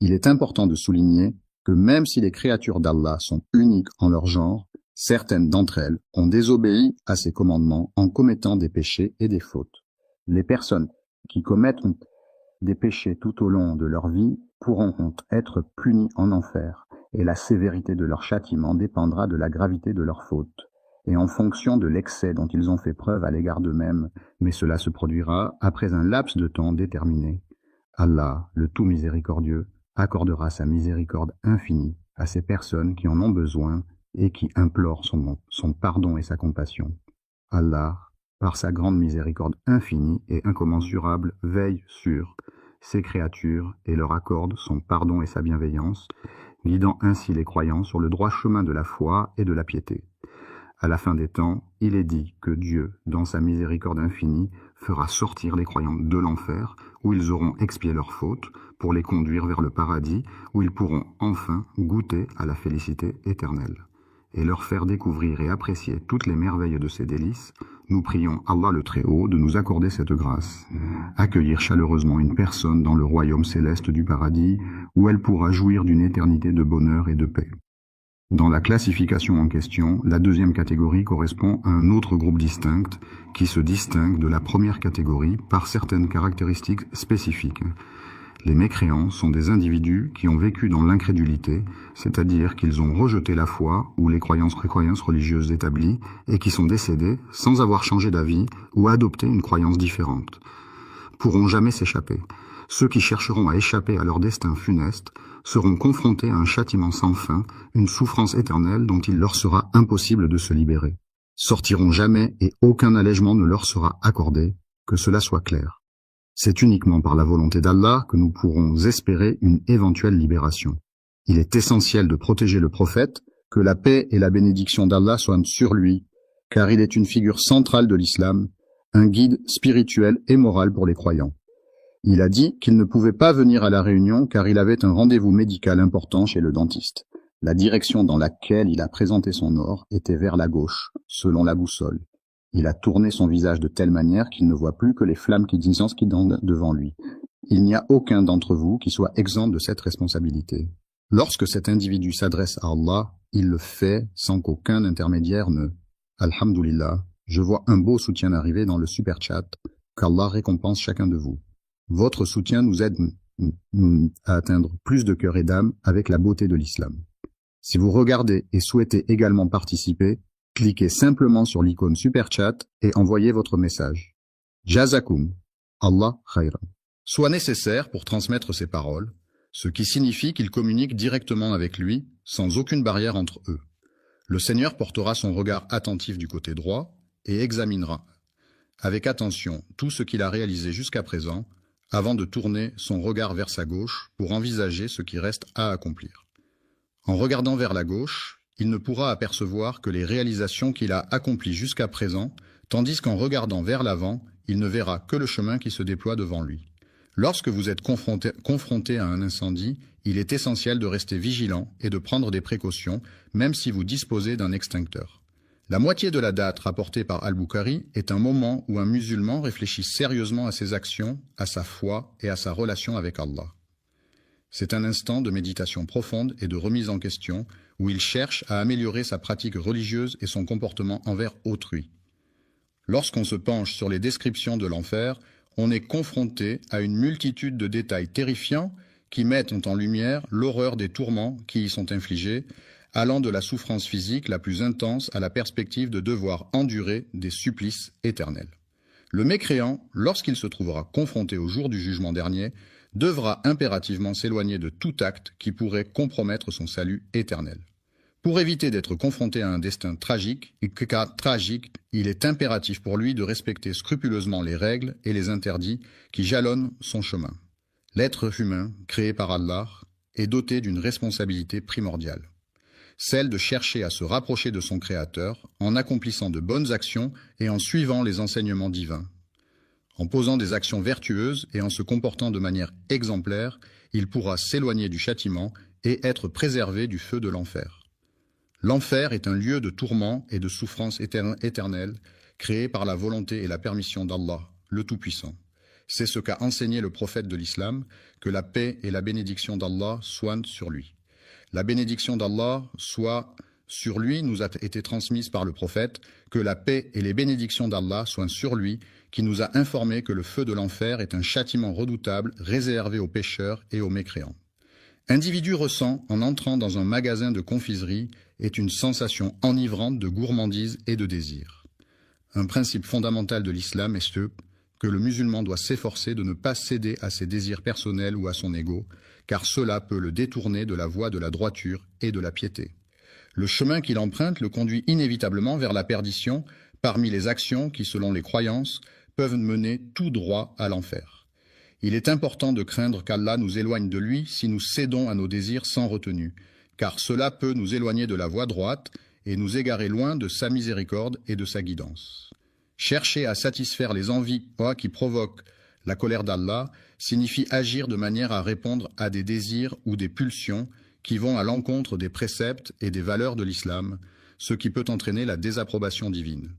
Speaker 1: Il est important de souligner que même si les créatures d'Allah sont uniques en leur genre, certaines d'entre elles ont désobéi à ses commandements en commettant des péchés et des fautes. Les personnes qui commettent des péchés tout au long de leur vie pourront être punies en enfer, et la sévérité de leur châtiment dépendra de la gravité de leurs fautes, et en fonction de l'excès dont ils ont fait preuve à l'égard d'eux-mêmes, mais cela se produira après un laps de temps déterminé. Allah, le tout miséricordieux, accordera sa miséricorde infinie à ces personnes qui en ont besoin et qui implorent son pardon et sa compassion. Allah, par sa grande miséricorde infinie et incommensurable, veille sur ses créatures et leur accorde son pardon et sa bienveillance, guidant ainsi les croyants sur le droit chemin de la foi et de la piété. À la fin des temps, il est dit que Dieu, dans sa miséricorde infinie, fera sortir les croyants de l'enfer, où ils auront expié leurs fautes, pour les conduire vers le paradis, où ils pourront enfin goûter à la félicité éternelle, et leur faire découvrir et apprécier toutes les merveilles de ses délices. Nous prions Allah le Très-Haut de nous accorder cette grâce, accueillir chaleureusement une personne dans le royaume céleste du paradis, où elle pourra jouir d'une éternité de bonheur et de paix. Dans la classification en question, la deuxième catégorie correspond à un autre groupe distinct qui se distingue de la première catégorie par certaines caractéristiques spécifiques. Les mécréants sont des individus qui ont vécu dans l'incrédulité, c'est-à-dire qu'ils ont rejeté la foi ou les croyances religieuses établies et qui sont décédés sans avoir changé d'avis ou adopté une croyance différente. Pourront jamais s'échapper. Ceux qui chercheront à échapper à leur destin funeste seront confrontés à un châtiment sans fin, une souffrance éternelle dont il leur sera impossible de se libérer. Sortiront jamais et aucun allègement ne leur sera accordé, que cela soit clair. C'est uniquement par la volonté d'Allah que nous pourrons espérer une éventuelle libération. Il est essentiel de protéger le prophète, que la paix et la bénédiction d'Allah soient sur lui, car il est une figure centrale de l'islam, un guide spirituel et moral pour les croyants. Il a dit qu'il ne pouvait pas venir à la réunion car il avait un rendez-vous médical important chez le dentiste. La direction dans laquelle il a présenté son or était vers la gauche, selon la boussole. Il a tourné son visage de telle manière qu'il ne voit plus que les flammes qui dansent devant lui. Il n'y a aucun d'entre vous qui soit exempt de cette responsabilité. Lorsque cet individu s'adresse à Allah, il le fait sans qu'aucun intermédiaire ne... Alhamdulillah, je vois un beau soutien arriver dans le super chat, qu'Allah récompense chacun de vous. Votre soutien nous aide à atteindre plus de cœurs et d'âmes avec la beauté de l'islam. Si vous regardez et souhaitez également participer, cliquez simplement sur l'icône Super Chat et envoyez votre message. Jazakum, Allah khayran. Soit nécessaire pour transmettre ces paroles, ce qui signifie qu'il communique directement avec lui, sans aucune barrière entre eux. Le Seigneur portera son regard attentif du côté droit et examinera avec attention tout ce qu'il a réalisé jusqu'à présent, avant de tourner son regard vers sa gauche pour envisager ce qui reste à accomplir. En regardant vers la gauche, il ne pourra apercevoir que les réalisations qu'il a accomplies jusqu'à présent, tandis qu'en regardant vers l'avant, il ne verra que le chemin qui se déploie devant lui. Lorsque vous êtes confronté à un incendie, il est essentiel de rester vigilant et de prendre des précautions, même si vous disposez d'un extincteur. La moitié de la date rapportée par Al-Bukhari est un moment où un musulman réfléchit sérieusement à ses actions, à sa foi et à sa relation avec Allah. C'est un instant de méditation profonde et de remise en question où il cherche à améliorer sa pratique religieuse et son comportement envers autrui. Lorsqu'on se penche sur les descriptions de l'enfer, on est confronté à une multitude de détails terrifiants qui mettent en lumière l'horreur des tourments qui y sont infligés, allant de la souffrance physique la plus intense à la perspective de devoir endurer des supplices éternels. Le mécréant, lorsqu'il se trouvera confronté au jour du jugement dernier, devra impérativement s'éloigner de tout acte qui pourrait compromettre son salut éternel. Pour éviter d'être confronté à un destin tragique, il est impératif pour lui de respecter scrupuleusement les règles et les interdits qui jalonnent son chemin. L'être humain, créé par Allah, est doté d'une responsabilité primordiale, celle de chercher à se rapprocher de son Créateur en accomplissant de bonnes actions et en suivant les enseignements divins. En posant des actions vertueuses et en se comportant de manière exemplaire, il pourra s'éloigner du châtiment et être préservé du feu de l'enfer. L'enfer est un lieu de tourment et de souffrance éternelle, créé par la volonté et la permission d'Allah, le Tout-Puissant. C'est ce qu'a enseigné le prophète de l'islam, que la paix et la bénédiction d'Allah soient sur lui. La bénédiction d'Allah soit sur lui nous a été transmise par le prophète, que la paix et les bénédictions d'Allah soient sur lui, qui nous a informé que le feu de l'enfer est un châtiment redoutable réservé aux pécheurs et aux mécréants. Individu ressent, en entrant dans un magasin de confiserie, est une sensation enivrante de gourmandise et de désir. Un principe fondamental de l'islam est ce que le musulman doit s'efforcer de ne pas céder à ses désirs personnels ou à son ego, car cela peut le détourner de la voie de la droiture et de la piété. Le chemin qu'il emprunte le conduit inévitablement vers la perdition parmi les actions qui, selon les croyances, peuvent mener tout droit à l'enfer. Il est important de craindre qu'Allah nous éloigne de lui si nous cédons à nos désirs sans retenue, car cela peut nous éloigner de la voie droite et nous égarer loin de sa miséricorde et de sa guidance. Chercher à satisfaire les envies qui provoquent la colère d'Allah signifie agir de manière à répondre à des désirs ou des pulsions qui vont à l'encontre des préceptes et des valeurs de l'islam, ce qui peut entraîner la désapprobation divine.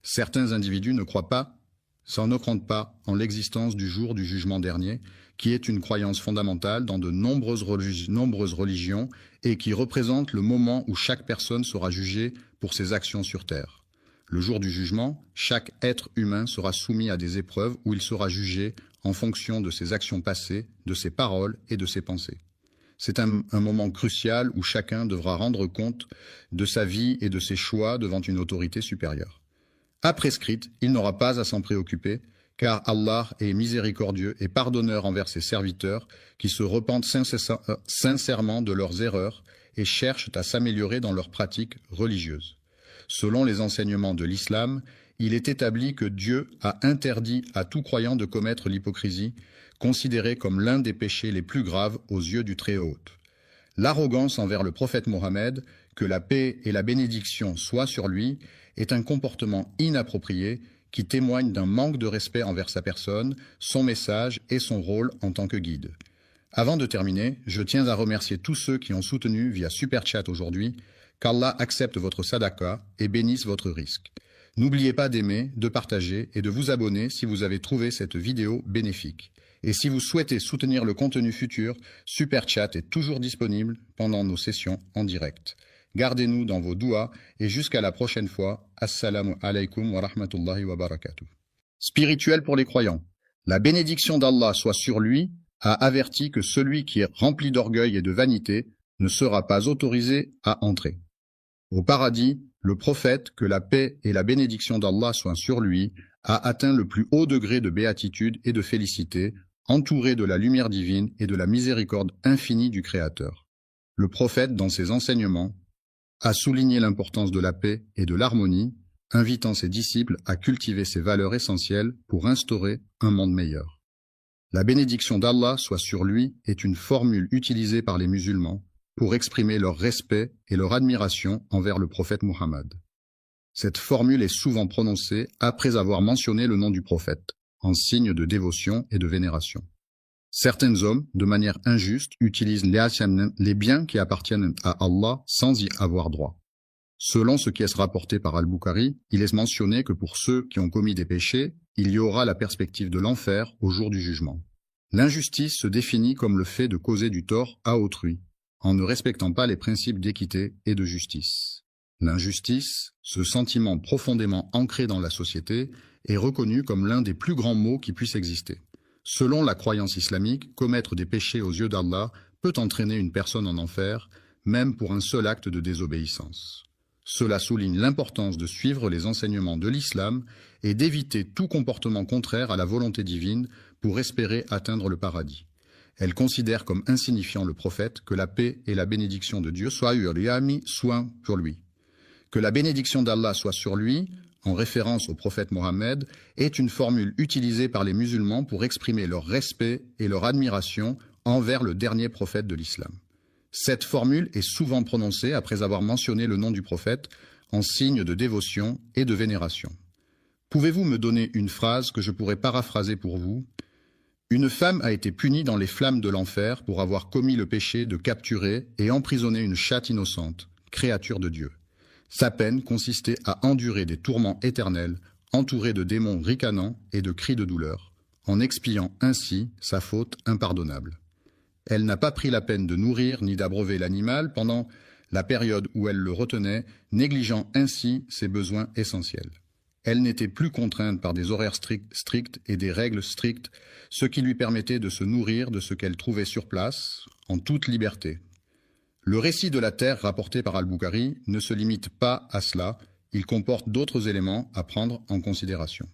Speaker 1: Certains individus ne croient pas en l'existence du jour du jugement dernier, qui est une croyance fondamentale dans de nombreuses religions et qui représente le moment où chaque personne sera jugée pour ses actions sur terre. Le jour du jugement, chaque être humain sera soumis à des épreuves où il sera jugé en fonction de ses actions passées, de ses paroles et de ses pensées. C'est un moment crucial où chacun devra rendre compte de sa vie et de ses choix devant une autorité supérieure. À prescrite, il n'aura pas à s'en préoccuper, car Allah est miséricordieux et pardonneur envers ses serviteurs qui se repentent sincèrement de leurs erreurs et cherchent à s'améliorer dans leurs pratiques religieuses. Selon les enseignements de l'islam, il est établi que Dieu a interdit à tout croyant de commettre l'hypocrisie, considérée comme l'un des péchés les plus graves aux yeux du Très-Haut. L'arrogance envers le prophète Mohammed, que la paix et la bénédiction soient sur lui, est un comportement inapproprié qui témoigne d'un manque de respect envers sa personne, son message et son rôle en tant que guide. Avant de terminer, je tiens à remercier tous ceux qui ont soutenu via Super Chat aujourd'hui. Qu'Allah accepte votre sadaqa et bénisse votre risque. N'oubliez pas d'aimer, de partager et de vous abonner si vous avez trouvé cette vidéo bénéfique. Et si vous souhaitez soutenir le contenu futur, Super Chat est toujours disponible pendant nos sessions en direct. Gardez-nous dans vos douas et jusqu'à la prochaine fois. Assalamu alaikum wa rahmatullahi wa barakatuh. Spirituel pour les croyants. La bénédiction d'Allah soit sur lui a averti que celui qui est rempli d'orgueil et de vanité ne sera pas autorisé à entrer. Au paradis, le prophète, que la paix et la bénédiction d'Allah soient sur lui, a atteint le plus haut degré de béatitude et de félicité, entouré de la lumière divine et de la miséricorde infinie du Créateur. Le prophète, dans ses enseignements, a souligné l'importance de la paix et de l'harmonie, invitant ses disciples à cultiver ces valeurs essentielles pour instaurer un monde meilleur. La bénédiction d'Allah soit sur lui est une formule utilisée par les musulmans pour exprimer leur respect et leur admiration envers le prophète Muhammad. Cette formule est souvent prononcée après avoir mentionné le nom du prophète, en signe de dévotion et de vénération. Certains hommes, de manière injuste, utilisent les biens qui appartiennent à Allah sans y avoir droit. Selon ce qui est rapporté par Al-Bukhari, il est mentionné que pour ceux qui ont commis des péchés, il y aura la perspective de l'enfer au jour du jugement. L'injustice se définit comme le fait de causer du tort à autrui, en ne respectant pas les principes d'équité et de justice. L'injustice, ce sentiment profondément ancré dans la société, est reconnu comme l'un des plus grands maux qui puissent exister. Selon la croyance islamique, commettre des péchés aux yeux d'Allah peut entraîner une personne en enfer, même pour un seul acte de désobéissance. Cela souligne l'importance de suivre les enseignements de l'islam et d'éviter tout comportement contraire à la volonté divine pour espérer atteindre le paradis. Elle considère comme insignifiant le prophète, que la paix et la bénédiction de Dieu soient sur lui. Que la bénédiction d'Allah soit sur lui, en référence au prophète Mohammed, est une formule utilisée par les musulmans pour exprimer leur respect et leur admiration envers le dernier prophète de l'islam. Cette formule est souvent prononcée après avoir mentionné le nom du prophète en signe de dévotion et de vénération. Pouvez-vous me donner une phrase que je pourrais paraphraser pour vous ? Une femme a été punie dans les flammes de l'enfer pour avoir commis le péché de capturer et emprisonner une chatte innocente, créature de Dieu. Sa peine consistait à endurer des tourments éternels, entourés de démons ricanants et de cris de douleur, en expiant ainsi sa faute impardonnable. Elle n'a pas pris la peine de nourrir ni d'abreuver l'animal pendant la période où elle le retenait, négligeant ainsi ses besoins essentiels. Elle n'était plus contrainte par des horaires stricts et des règles strictes, ce qui lui permettait de se nourrir de ce qu'elle trouvait sur place, en toute liberté. Le récit de la terre rapporté par Al-Bukhari ne se limite pas à cela, il comporte d'autres éléments à prendre en considération.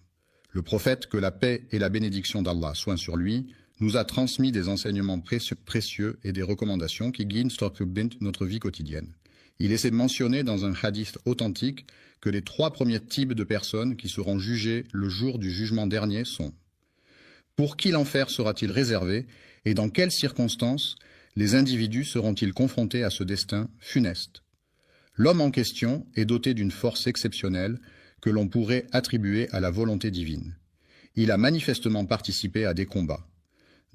Speaker 1: Le prophète, que la paix et la bénédiction d'Allah soient sur lui, nous a transmis des enseignements précieux et des recommandations qui guident notre vie quotidienne. Il est mentionné dans un hadith authentique que les 3 premiers types de personnes qui seront jugées le jour du jugement dernier sont: pour qui l'enfer sera-t-il réservé et dans quelles circonstances les individus seront-ils confrontés à ce destin funeste? L'homme en question est doté d'une force exceptionnelle que l'on pourrait attribuer à la volonté divine. Il a manifestement participé à des combats.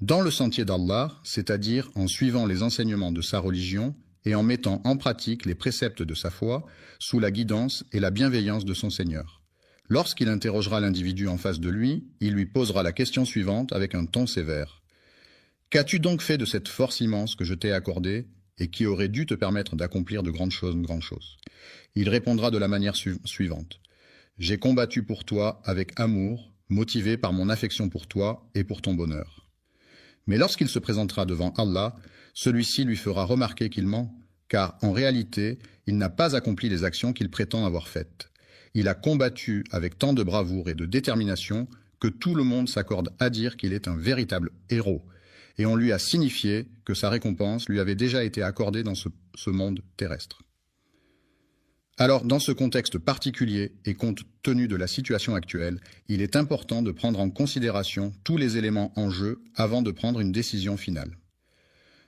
Speaker 1: Dans le sentier d'Allah, c'est-à-dire en suivant les enseignements de sa religion et en mettant en pratique les préceptes de sa foi, sous la guidance et la bienveillance de son Seigneur. Lorsqu'il interrogera l'individu en face de lui, il lui posera la question suivante avec un ton sévère. « Qu'as-tu donc fait de cette force immense que je t'ai accordée et qui aurait dû te permettre d'accomplir de grandes choses, Il répondra de la manière suivante. « J'ai combattu pour toi avec amour, motivé par mon affection pour toi et pour ton bonheur. » Mais lorsqu'il se présentera devant Allah, celui-ci lui fera remarquer qu'il ment, car en réalité, il n'a pas accompli les actions qu'il prétend avoir faites. Il a combattu avec tant de bravoure et de détermination que tout le monde s'accorde à dire qu'il est un véritable héros, et on lui a signifié que sa récompense lui avait déjà été accordée dans ce monde terrestre. Alors, dans ce contexte particulier et compte tenu de la situation actuelle, il est important de prendre en considération tous les éléments en jeu avant de prendre une décision finale.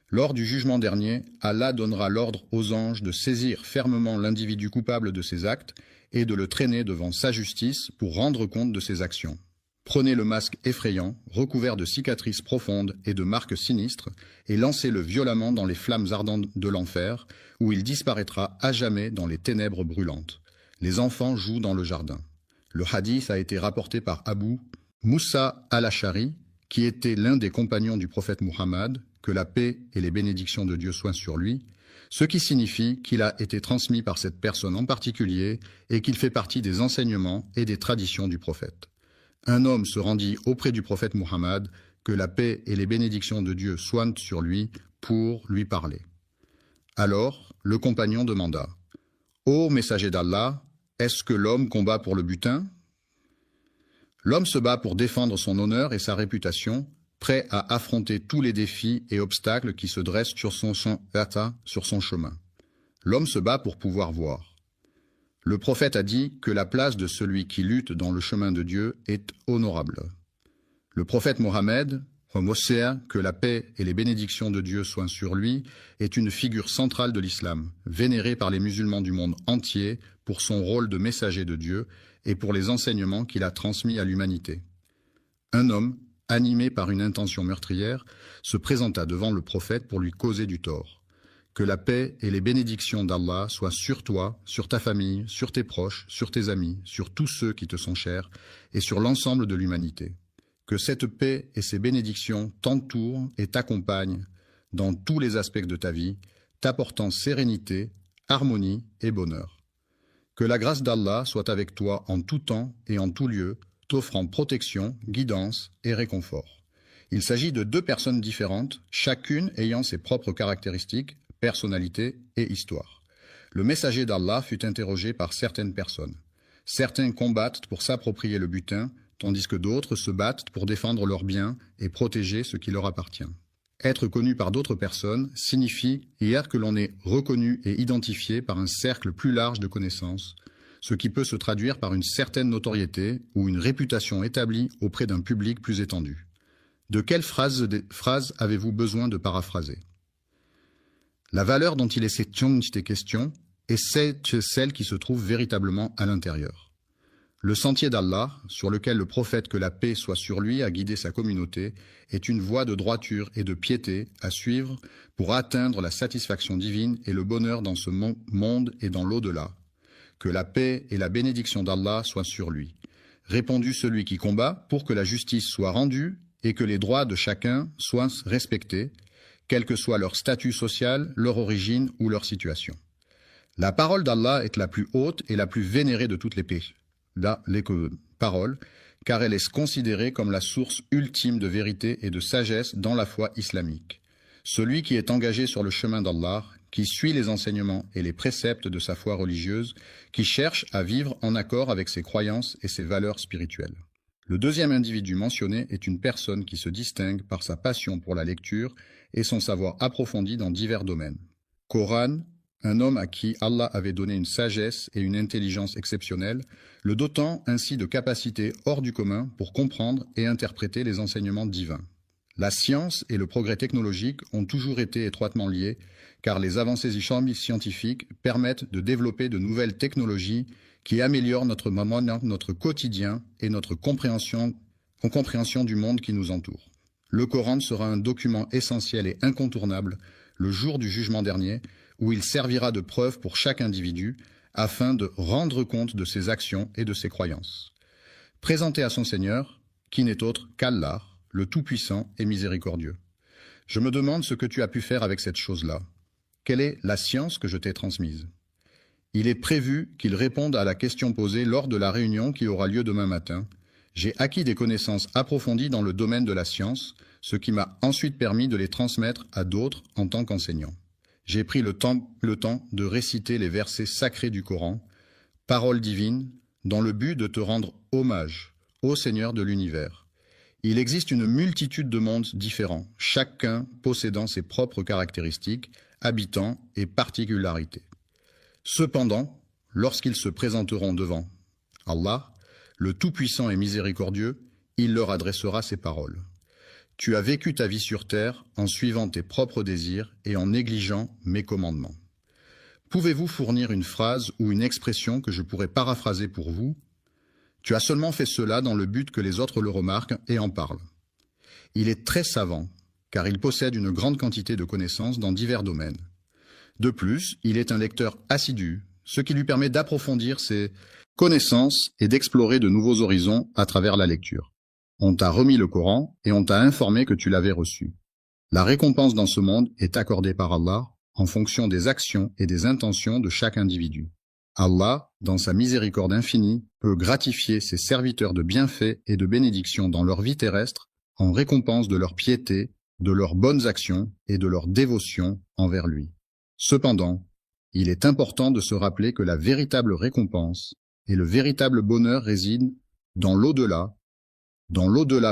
Speaker 1: Lors du jugement dernier, Allah donnera l'ordre aux anges de saisir fermement l'individu coupable de ses actes et de le traîner devant sa justice pour rendre compte de ses actions. Prenez le masque effrayant, recouvert de cicatrices profondes et de marques sinistres, et lancez-le violemment dans les flammes ardentes de l'enfer, où il disparaîtra à jamais dans les ténèbres brûlantes. Les enfants jouent dans le jardin. Le hadith a été rapporté par Abu Moussa al-Ashari, qui était l'un des compagnons du prophète Muhammad, que la paix et les bénédictions de Dieu soient sur lui, ce qui signifie qu'il a été transmis par cette personne en particulier et qu'il fait partie des enseignements et des traditions du prophète. Un homme se rendit auprès du prophète Muhammad, que la paix et les bénédictions de Dieu soient sur lui, pour lui parler. Alors, le compagnon demanda : « Ô messager d'Allah, est-ce que l'homme combat pour le butin ? » L'homme se bat pour défendre son honneur et sa réputation, prêt à affronter tous les défis et obstacles qui se dressent sur son chemin. L'homme se bat pour pouvoir voir. Le prophète a dit que la place de celui qui lutte dans le chemin de Dieu est honorable. Le prophète Mohammed, que la paix et les bénédictions de Dieu soient sur lui, est une figure centrale de l'islam, vénérée par les musulmans du monde entier pour son rôle de messager de Dieu et pour les enseignements qu'il a transmis à l'humanité. Un homme, animé par une intention meurtrière, se présenta devant le prophète pour lui causer du tort. Que la paix et les bénédictions d'Allah soient sur toi, sur ta famille, sur tes proches, sur tes amis, sur tous ceux qui te sont chers et sur l'ensemble de l'humanité. Que cette paix et ces bénédictions t'entourent et t'accompagnent dans tous les aspects de ta vie, t'apportant sérénité, harmonie et bonheur. Que la grâce d'Allah soit avec toi en tout temps et en tout lieu, t'offrant protection, guidance et réconfort. Il s'agit de 2 personnes différentes, chacune ayant ses propres caractéristiques, personnalité et histoire. Le messager d'Allah fut interrogé par certaines personnes. Certains combattent pour s'approprier le butin, tandis que d'autres se battent pour défendre leurs biens et protéger ce qui leur appartient. Être connu par d'autres personnes signifie hier que l'on est reconnu et identifié par un cercle plus large de connaissances, ce qui peut se traduire par une certaine notoriété ou une réputation établie auprès d'un public plus étendu. De quelle phrase avez-vous besoin de paraphraser ? La valeur dont il est question est celle qui se trouve véritablement à l'intérieur. Le sentier d'Allah, sur lequel le prophète que la paix soit sur lui a guidé sa communauté, est une voie de droiture et de piété à suivre pour atteindre la satisfaction divine et le bonheur dans ce monde et dans l'au-delà. Que la paix et la bénédiction d'Allah soient sur lui. Répondit celui qui combat pour que la justice soit rendue et que les droits de chacun soient respectés, quel que soit leur statut social, leur origine ou leur situation. La parole d'Allah est la plus haute et la plus vénérée de toutes les paroles, car elle est considérée comme la source ultime de vérité et de sagesse dans la foi islamique. Celui qui est engagé sur le chemin d'Allah, qui suit les enseignements et les préceptes de sa foi religieuse, qui cherche à vivre en accord avec ses croyances et ses valeurs spirituelles. Le deuxième individu mentionné est une personne qui se distingue par sa passion pour la lecture et son savoir approfondi dans divers domaines. Coran, un homme à qui Allah avait donné une sagesse et une intelligence exceptionnelles, le dotant ainsi de capacités hors du commun pour comprendre et interpréter les enseignements divins. La science et le progrès technologique ont toujours été étroitement liés, car les avancées scientifiques permettent de développer de nouvelles technologies qui améliorent notre quotidien et notre compréhension du monde qui nous entoure. Le Coran sera un document essentiel et incontournable le jour du jugement dernier, où il servira de preuve pour chaque individu afin de rendre compte de ses actions et de ses croyances. Présenté à son Seigneur, qui n'est autre qu'Allah, le Tout-Puissant et Miséricordieux. Je me demande ce que tu as pu faire avec cette chose-là. Quelle est la science que je t'ai transmise? Il est prévu qu'il réponde à la question posée lors de la réunion qui aura lieu demain matin. J'ai acquis des connaissances approfondies dans le domaine de la science, ce qui m'a ensuite permis de les transmettre à d'autres en tant qu'enseignant. J'ai pris le temps de réciter les versets sacrés du Coran, paroles divines, dans le but de te rendre hommage, ô Seigneur de l'univers. Il existe une multitude de mondes différents, chacun possédant ses propres caractéristiques, habitants et particularités. Cependant, lorsqu'ils se présenteront devant Allah, le Tout-Puissant et Miséricordieux, il leur adressera ces paroles. Tu as vécu ta vie sur terre en suivant tes propres désirs et en négligeant mes commandements. Pouvez-vous fournir une phrase ou une expression que je pourrais paraphraser pour vous? Tu as seulement fait cela dans le but que les autres le remarquent et en parlent. Il est très savant, car il possède une grande quantité de connaissances dans divers domaines. De plus, il est un lecteur assidu, ce qui lui permet d'approfondir ses connaissances et d'explorer de nouveaux horizons à travers la lecture. On t'a remis le Coran et on t'a informé que tu l'avais reçu. La récompense dans ce monde est accordée par Allah en fonction des actions et des intentions de chaque individu. Allah, dans sa miséricorde infinie, peut gratifier ses serviteurs de bienfaits et de bénédictions dans leur vie terrestre en récompense de leur piété, de leurs bonnes actions et de leur dévotion envers lui. Cependant, il est important de se rappeler que la véritable récompense et le véritable bonheur résident dans l'au-delà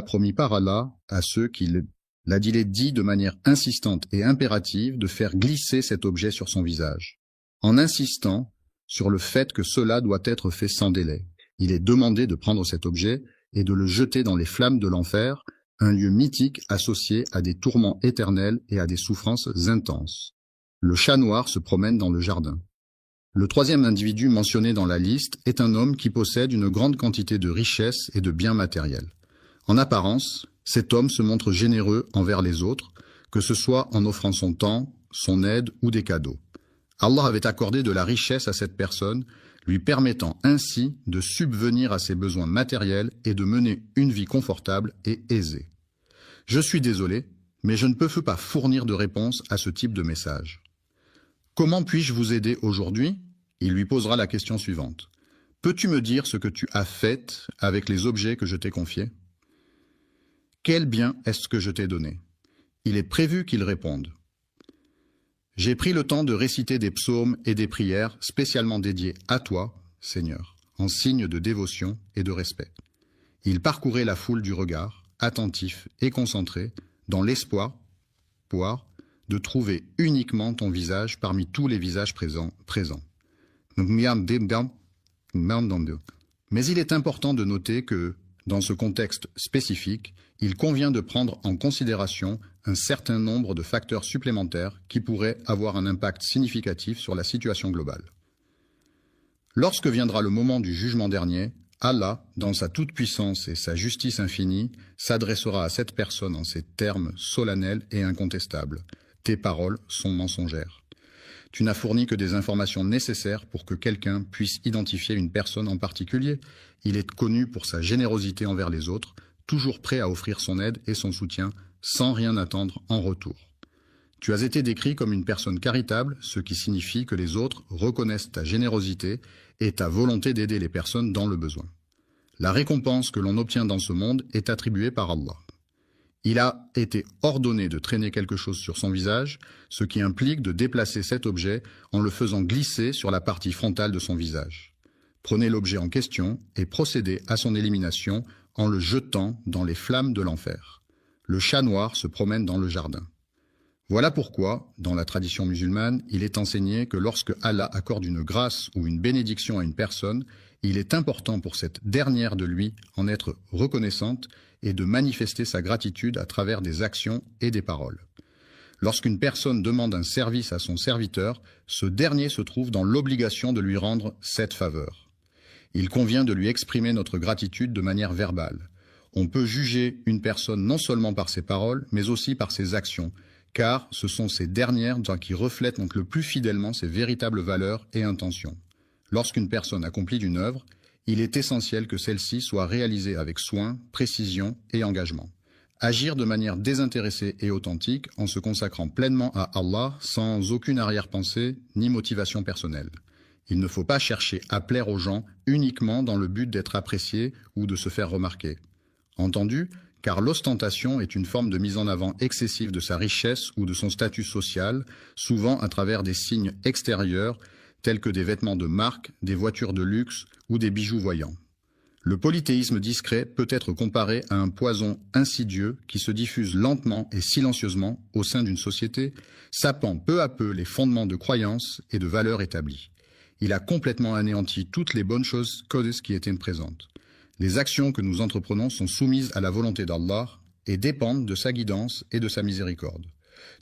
Speaker 1: promis par Allah à ceux qui il est dit de manière insistante et impérative de faire glisser cet objet sur son visage. En insistant sur le fait que cela doit être fait sans délai, il est demandé de prendre cet objet et de le jeter dans les flammes de l'enfer, un lieu mythique associé à des tourments éternels et à des souffrances intenses. Le chat noir se promène dans le jardin. Le troisième individu mentionné dans la liste est un homme qui possède une grande quantité de richesses et de biens matériels. En apparence, cet homme se montre généreux envers les autres, que ce soit en offrant son temps, son aide ou des cadeaux. Allah avait accordé de la richesse à cette personne, lui permettant ainsi de subvenir à ses besoins matériels et de mener une vie confortable et aisée. Je suis désolé, mais je ne peux pas fournir de réponse à ce type de message. Comment puis-je vous aider aujourd'hui? Il lui posera la question suivante. Peux-tu me dire ce que tu as fait avec les objets que je t'ai confiés? Quel bien est-ce que je t'ai donné? Il est prévu qu'il réponde. J'ai pris le temps de réciter des psaumes et des prières spécialement dédiées à toi, Seigneur, en signe de dévotion et de respect. Il parcourait la foule du regard, attentif et concentré, dans l'espoir de trouver uniquement ton visage parmi tous les visages présents. Mais il est important de noter que, dans ce contexte spécifique, il convient de prendre en considération un certain nombre de facteurs supplémentaires qui pourraient avoir un impact significatif sur la situation globale. Lorsque viendra le moment du jugement dernier, Allah, dans sa toute-puissance et sa justice infinie, s'adressera à cette personne en ces termes solennels et incontestables. Tes paroles sont mensongères. Tu n'as fourni que des informations nécessaires pour que quelqu'un puisse identifier une personne en particulier. Il est connu pour sa générosité envers les autres, toujours prêt à offrir son aide et son soutien, sans rien attendre en retour. Tu as été décrit comme une personne charitable, ce qui signifie que les autres reconnaissent ta générosité et ta volonté d'aider les personnes dans le besoin. La récompense que l'on obtient dans ce monde est attribuée par Allah. Il a été ordonné de traîner quelque chose sur son visage, ce qui implique de déplacer cet objet en le faisant glisser sur la partie frontale de son visage. Prenez l'objet en question et procédez à son élimination en le jetant dans les flammes de l'enfer. Le chat noir se promène dans le jardin. Voilà pourquoi, dans la tradition musulmane, il est enseigné que lorsque Allah accorde une grâce ou une bénédiction à une personne, il est important pour cette dernière de lui en être reconnaissante et de manifester sa gratitude à travers des actions et des paroles. Lorsqu'une personne demande un service à son serviteur, ce dernier se trouve dans l'obligation de lui rendre cette faveur. Il convient de lui exprimer notre gratitude de manière verbale. On peut juger une personne non seulement par ses paroles, mais aussi par ses actions, car ce sont ces dernières qui reflètent donc le plus fidèlement ses véritables valeurs et intentions. Lorsqu'une personne accomplit une œuvre, il est essentiel que celle-ci soit réalisée avec soin, précision et engagement. Agir de manière désintéressée et authentique en se consacrant pleinement à Allah sans aucune arrière-pensée ni motivation personnelle. Il ne faut pas chercher à plaire aux gens uniquement dans le but d'être apprécié ou de se faire remarquer. Entendu, car l'ostentation est une forme de mise en avant excessive de sa richesse ou de son statut social, souvent à travers des signes extérieurs tels que des vêtements de marque, des voitures de luxe ou des bijoux voyants. Le polythéisme discret peut être comparé à un poison insidieux qui se diffuse lentement et silencieusement au sein d'une société, sapant peu à peu les fondements de croyances et de valeurs établies. Il a complètement anéanti toutes les bonnes choses qui étaient présentes. Les actions que nous entreprenons sont soumises à la volonté d'Allah et dépendent de sa guidance et de sa miséricorde.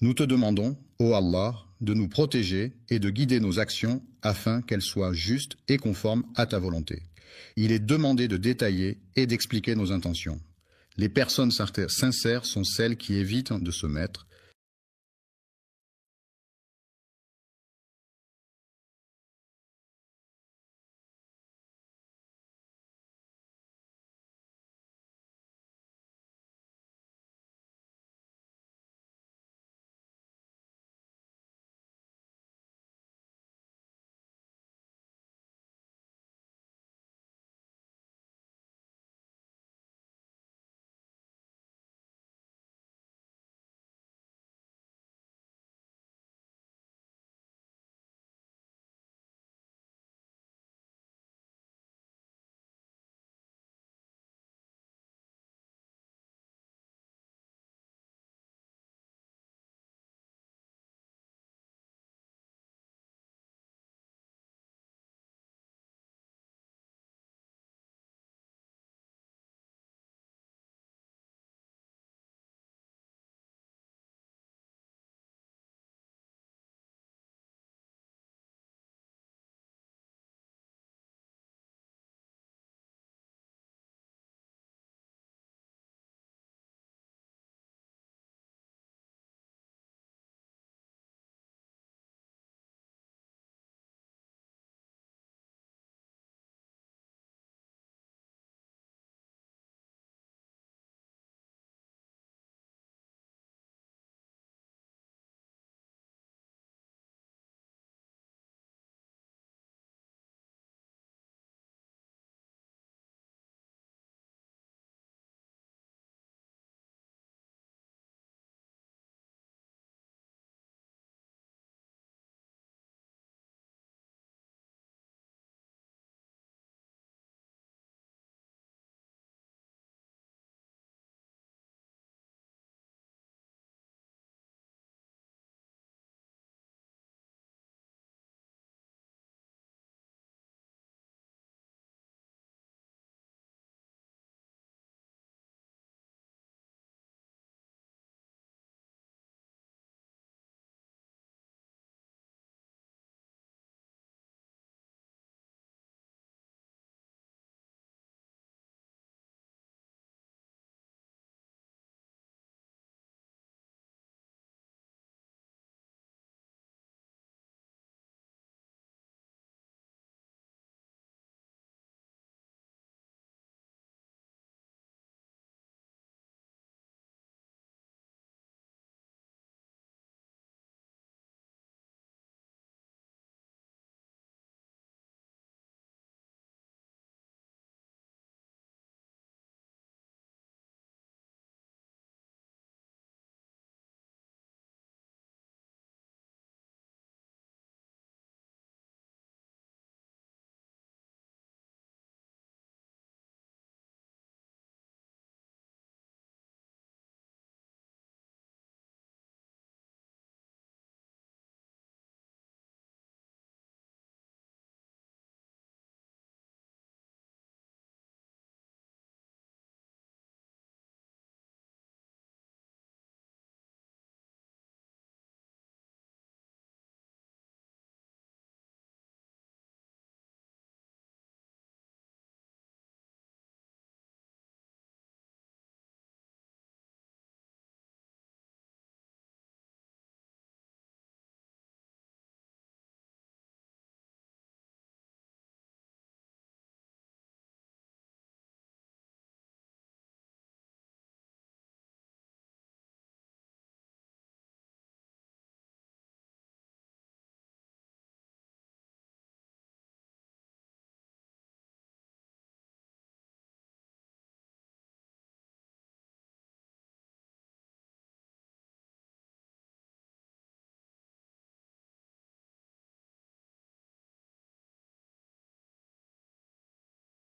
Speaker 1: Nous te demandons, ô Allah, de nous protéger et de guider nos actions afin qu'elles soient justes et conformes à ta volonté. Il est demandé de détailler et d'expliquer nos intentions. Les personnes sincères sont celles qui évitent de se mettre,